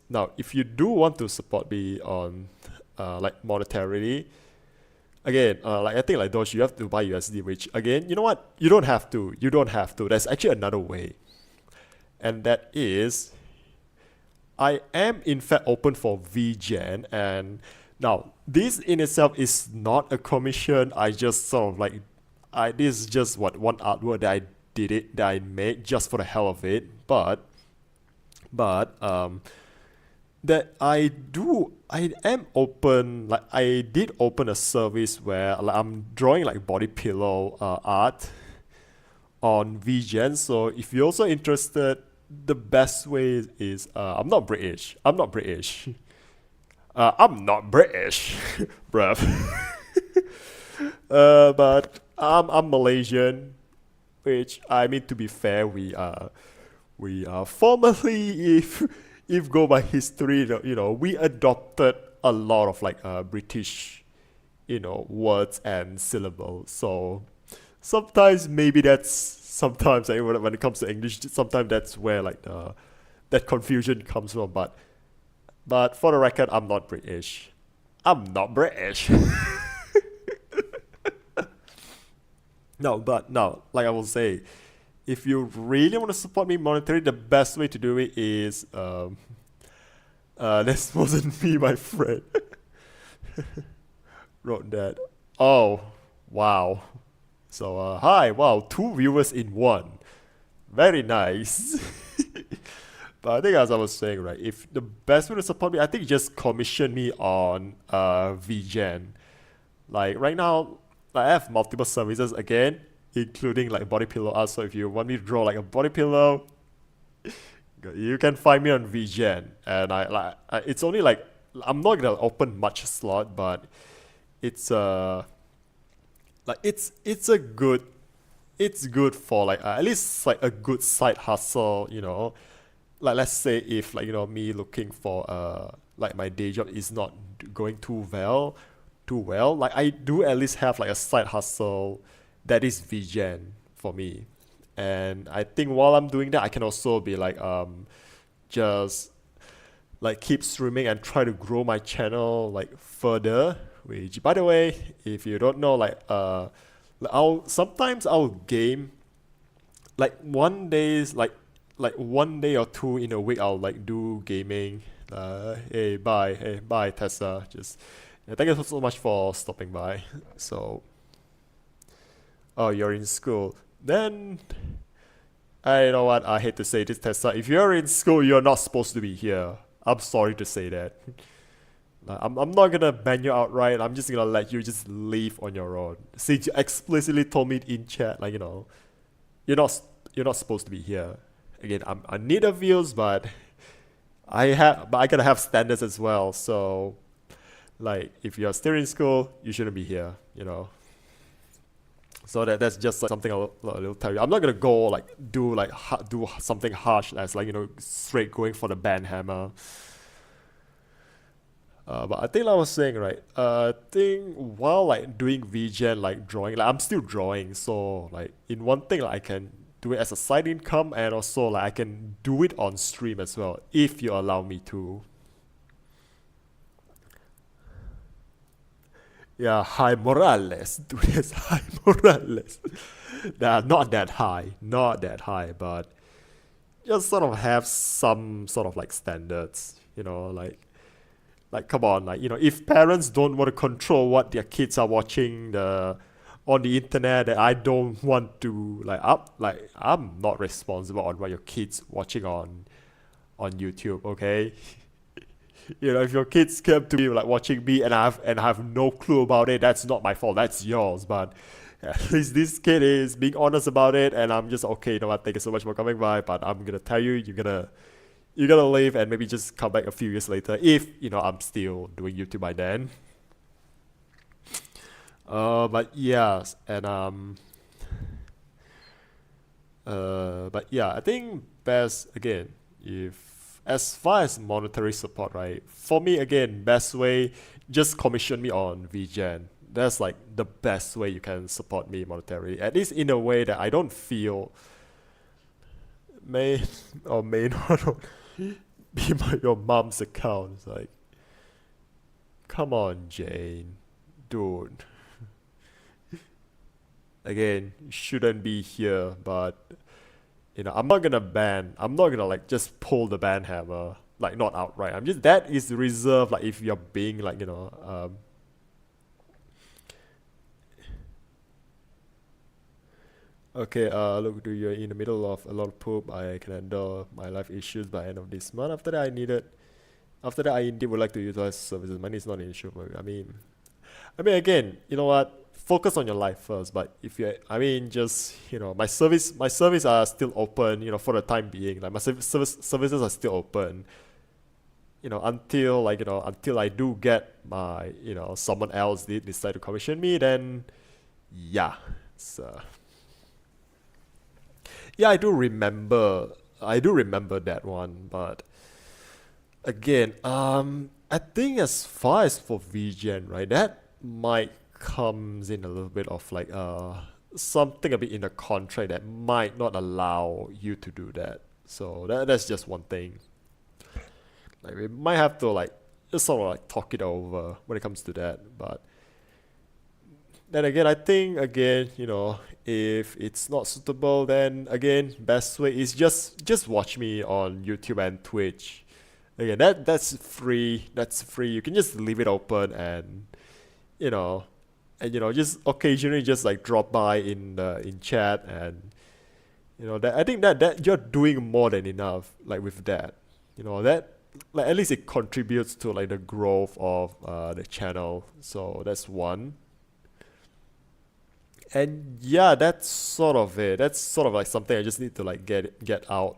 now if you do want to support me on like monetarily. Again, like I think like Doge, you have to buy USD, which again, you know what? You don't have to. You don't have to. There's actually another way. And that is I am in fact open for VGen, and now this in itself is not a commission. I just sort of like this is just one artwork that I made just for the hell of it. But that I am open, like I did open a service where like I'm drawing like body pillow art on VGen. So if you're also interested, the best way is I'm not British. I'm not British. I'm not British, bruv. But I'm Malaysian, which I mean to be fair, we are formerly, if go by history, we adopted a lot of like British, words and syllables. So sometimes like, when it comes to English, sometimes that's where like that confusion comes from. But for the record, I'm not British. I'm not British. No, like I will say, if you really want to support me monetarily, the best way to do it is this wasn't me, my friend. Wrote that. Oh, wow. So hi, wow, 2 viewers in one. Very nice. But I think as I was saying, right, if the best way to support me, I think just commission me on VGen. Like right now, I have multiple services again, including like body pillow art. So if you want me to draw like a body pillow, you can find me on VGen. And it's only like I'm not gonna open much slot, but it's like it's good for like at least like a good side hustle. Like let's say if like me looking for like my day job is not going too well, like I do at least have like a side hustle that is VGen for me. And I think while I'm doing that, I can also be like just like keep streaming and try to grow my channel like further. Which by the way, if you don't know, like I'll game like like 1 day or two in a week. I'll like do gaming. Hey bye Tessa. Just yeah, thank you so much for stopping by. So oh, you're in school. Then I know what I hate to say this, Tessa. If you're in school, you're not supposed to be here. I'm sorry to say that. I'm not gonna ban you outright. I'm just gonna let you just leave on your own. Since you explicitly told me in chat, like you're not you're not supposed to be here. Again, I need the views, but I gotta have standards as well. So like if you're still in school, you shouldn't be here. So that's just like something I'll tell you. I'm not gonna go like do something harsh as like straight going for the ban hammer. But I think like I was saying, right, I think while like doing VGen, like drawing, like I'm still drawing, so like in one thing like I can do it as a side income, and also like I can do it on stream as well if you allow me to. Yeah, high Morales. Dude, that's high Morales. Nah, not that high. Not that high, but just sort of have some sort of like standards, like come on, like if parents don't want to control what their kids are watching on the internet, that I don't want to I'm not responsible on what your kids watching on YouTube, okay? If your kids come to me like watching me and I have no clue about it, that's not my fault. That's yours. But at least this kid is being honest about it, and I'm just okay. You know what? Thank you so much for coming by, but I'm gonna tell you, you're gonna leave and maybe just come back a few years later if I'm still doing YouTube by then. But yeah, and but yeah, I think best again, if as far as monetary support, right? For me, again, best way, just commission me on VGen. That's like the best way you can support me monetarily. At least in a way that I don't feel may or may not be your mom's account. It's like, come on, Jane, dude. Again, you shouldn't be here, but I'm not gonna like just pull the ban hammer, like not outright. I'm just that is reserved like if you're being like, okay, look, dude, you're in the middle of a lot of poop. I can handle my life issues by end of this month. After that I indeed would like to utilize services. Money is not an issue, but I mean, again, you know what? Focus on your life first. But if you, I mean, just my service are still open. For the time being, like my services are still open. Until I do get my, someone else decide to commission me, then yeah, it's yeah, I do remember. I do remember that one, but again, I think as far as for VGen, right, that might comes in a little bit of like something a bit in the contract that might not allow you to do that. So that's just one thing. Like we might have to like just sort of like talk it over when it comes to that. But then again, I think again, if it's not suitable, then again, best way is just watch me on YouTube and Twitch. Again, that's free. That's free. You can just leave it open you know, just occasionally just like drop by in chat that I think that you're doing more than enough like with that. That like at least it contributes to like the growth of the channel. So that's one. And yeah, that's sort of it. That's sort of like something I just need to like get out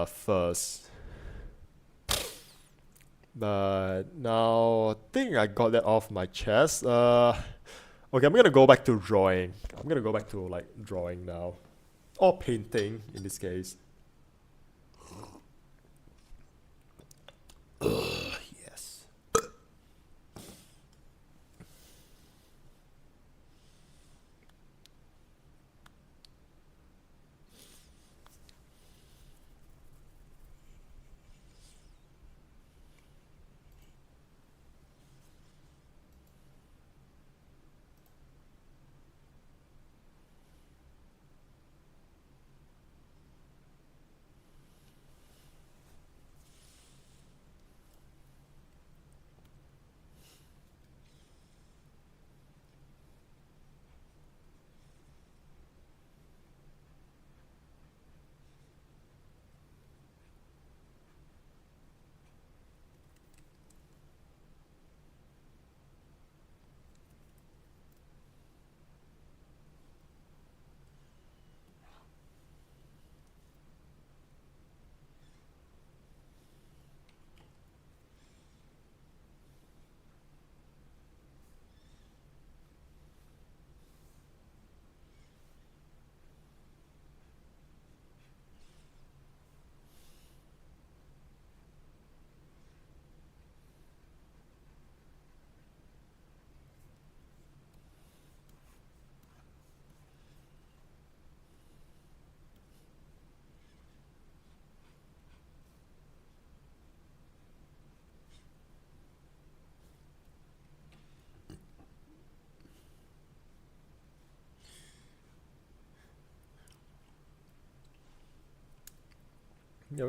first. But now I think I got that off my chest. Okay, I'm gonna go back to drawing. I'm gonna go back to like drawing now, or painting in this case. Yes.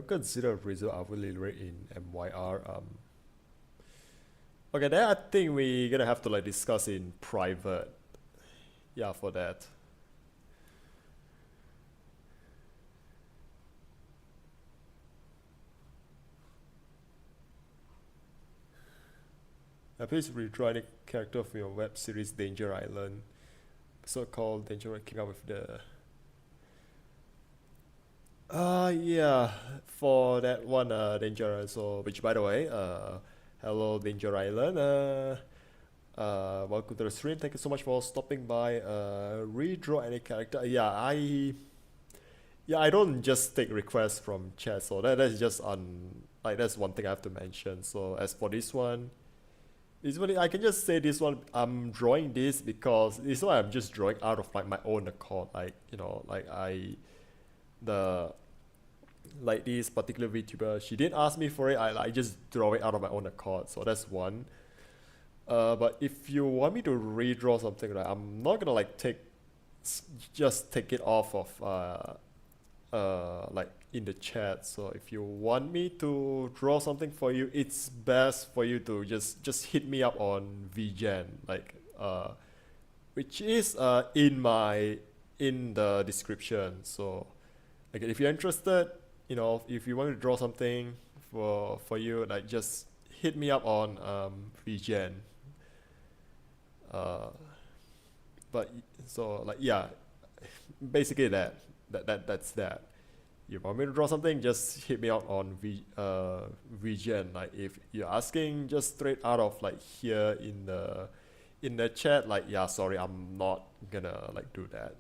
consider result hourly rate in MYR. Okay, then I think we're gonna have to like discuss in private. Yeah, for that. Please redraw any character from your web series Danger Island. So-called Danger Island came up with the yeah, for that one, Danger Island. So, which by the way, hello Danger Island. Welcome to the stream. Thank you so much for stopping by. Redraw any character. Yeah, I don't just take requests from chat. So that's just like that's one thing I have to mention. So as for this one I can just say this one. I'm drawing this because this one I'm just drawing out of like my own accord. Like like the like this particular VTuber, she didn't ask me for it. I just draw it out of my own accord. So that's one. But if you want me to redraw something, like I'm not gonna like just take it off of like in the chat. So if you want me to draw something for you, it's best for you to just hit me up on VGen, like which is in the description. So like if you're interested, if you want me to draw something for you, like just hit me up on VGen. Uh, but so like yeah, basically that's that. You want me to draw something, just hit me out on VGen. Like if you're asking just straight out of like here in the chat, like yeah, sorry, I'm not gonna like do that.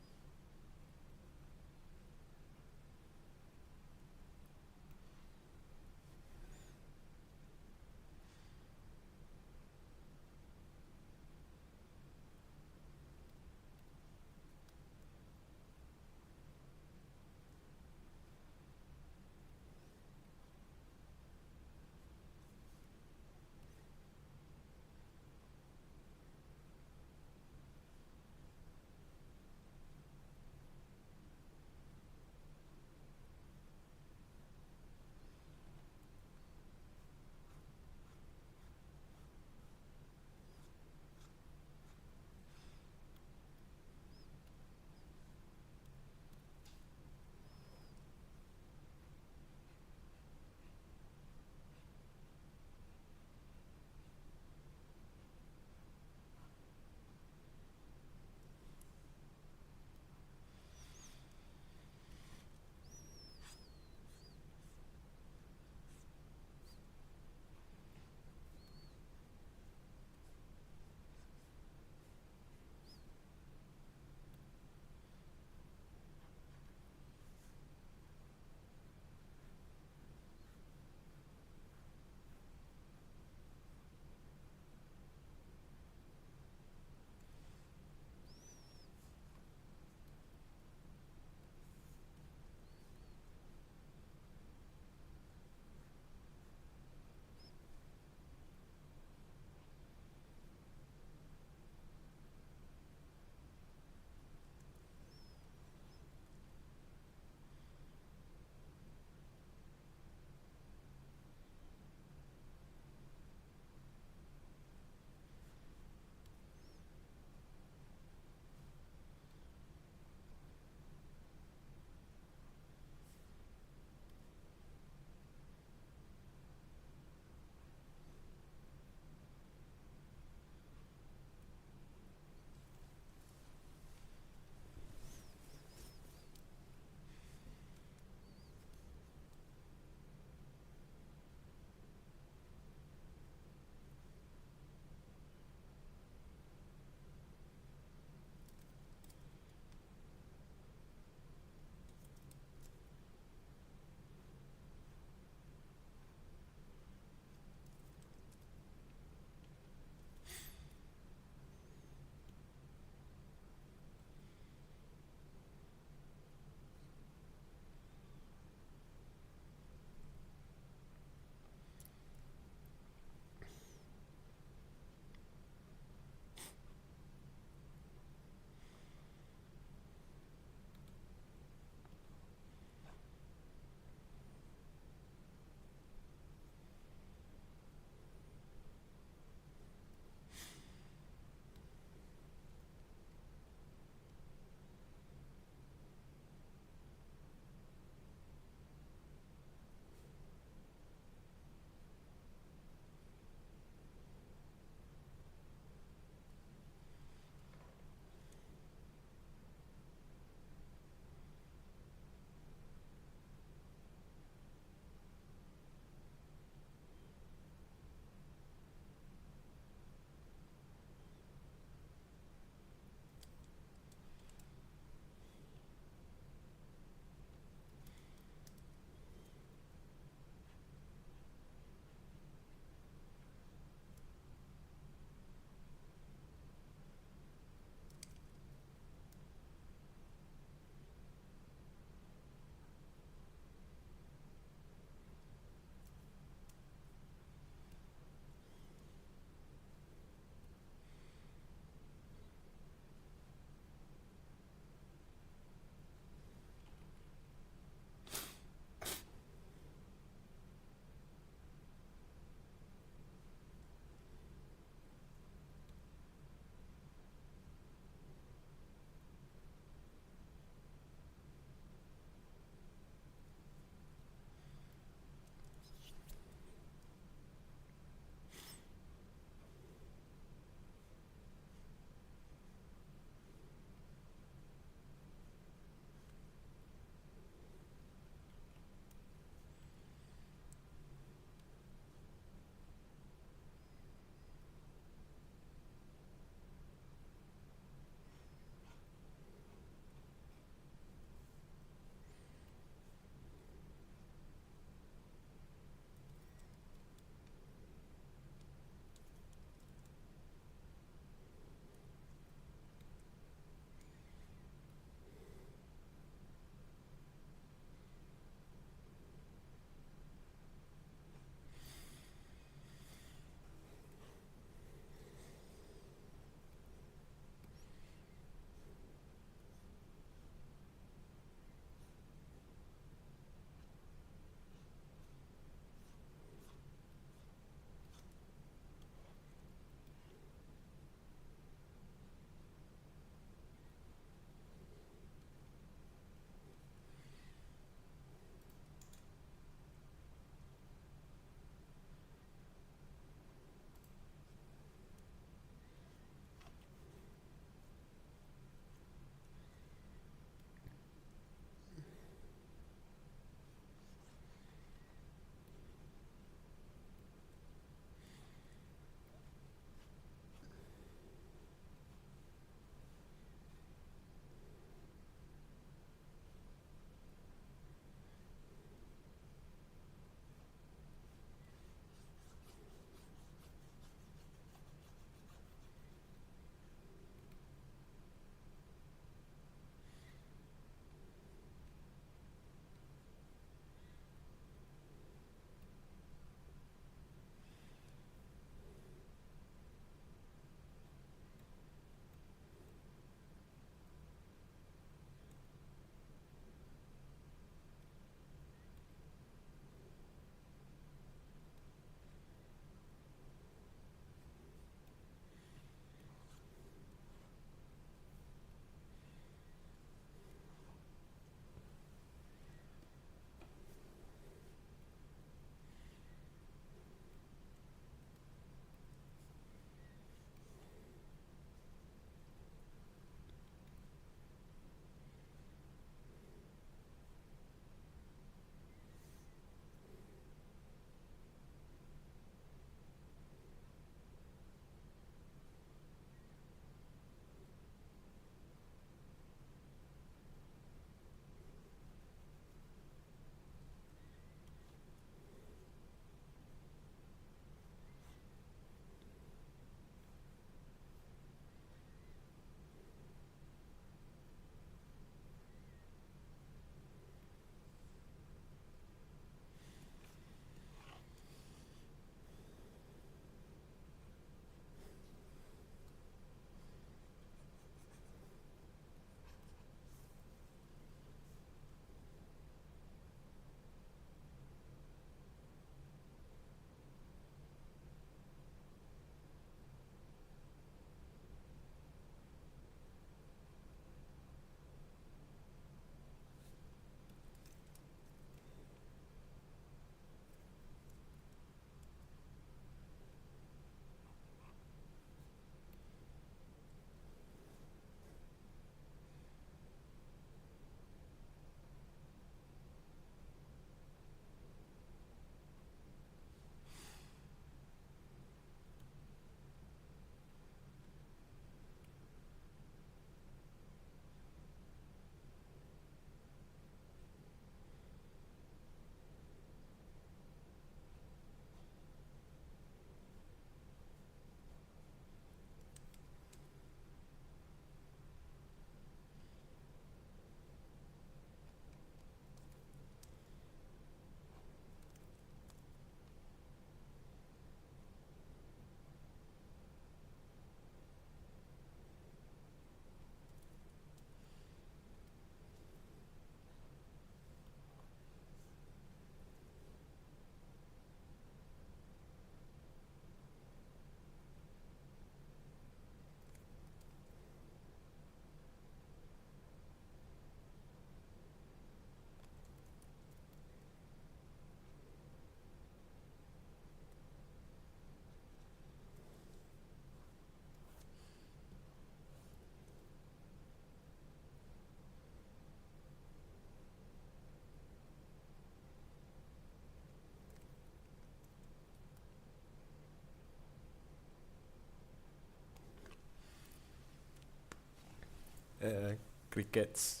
Crickets.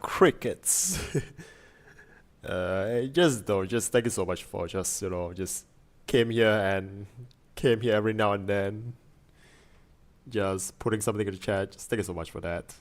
Crickets. Just thank you so much for just, just came here and came here every now and then. Just putting something in the chat. Just thank you so much for that.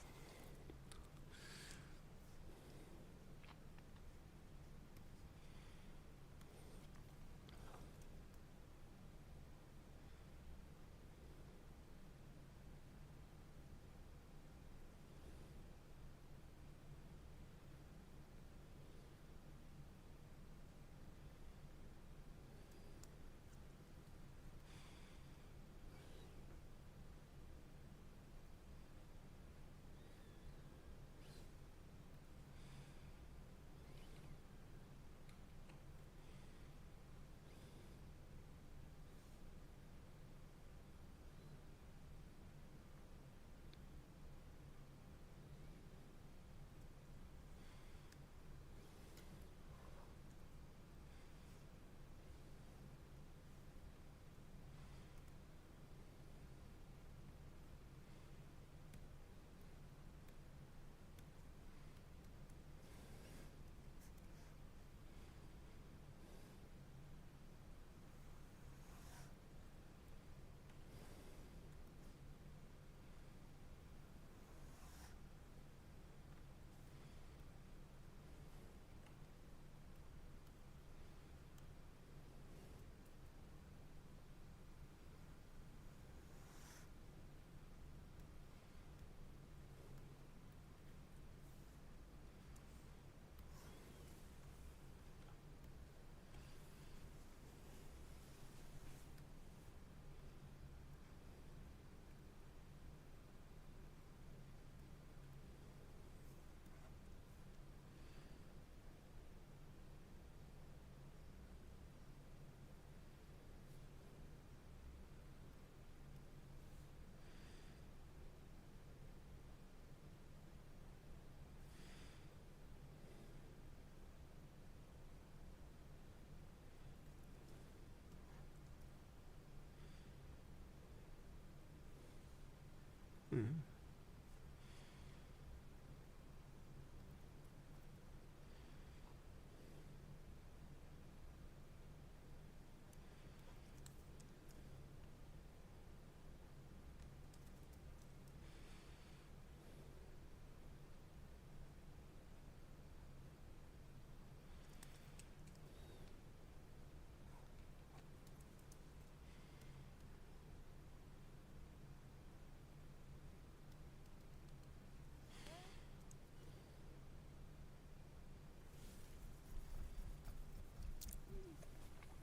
Mm.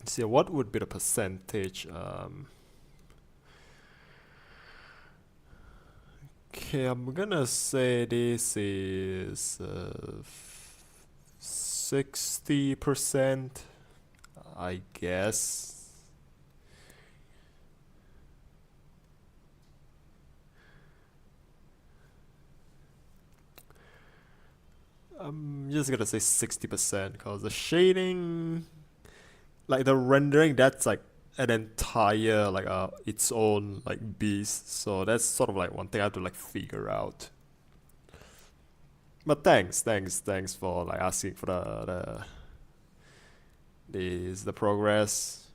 See, what would be the percentage? Okay, I'm gonna say this is 60%, I guess. I'm just gonna say 60% because the shading, like the rendering, that's like an entire like its own like beast. So that's sort of like one thing I have to like figure out. But thanks for like asking for the progress.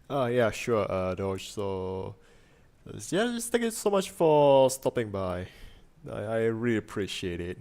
Yeah, sure, Doge. So, yeah, just thank you so much for stopping by. I really appreciate it.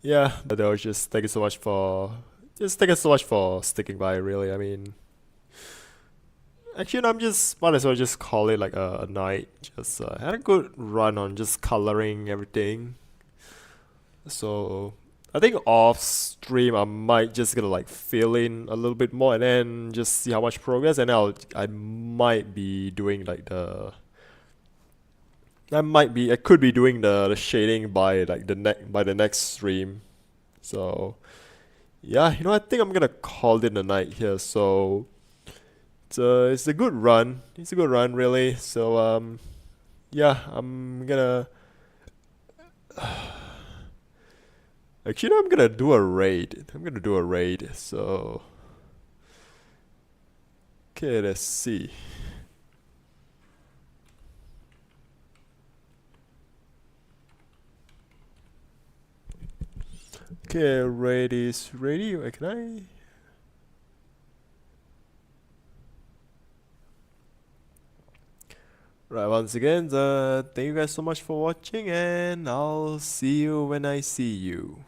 yeah, though, just thank you so much for thank you so much for sticking by. Really, I mean, actually, I'm just might as well just call it like a night. Just had a good run on just coloring everything. So I think off stream I might just gonna like fill in a little bit more and then just see how much progress, and I might be doing like I could be doing the shading by like the next stream. So yeah, I think I'm gonna call it a night here. So it's a good run. It's a good run, really. So yeah, I'm gonna actually no, I'm gonna do a raid. I'm gonna do a raid. So okay, let's see. Okay, raid is ready. Can I? Right, once again, thank you guys so much for watching, and I'll see you when I see you.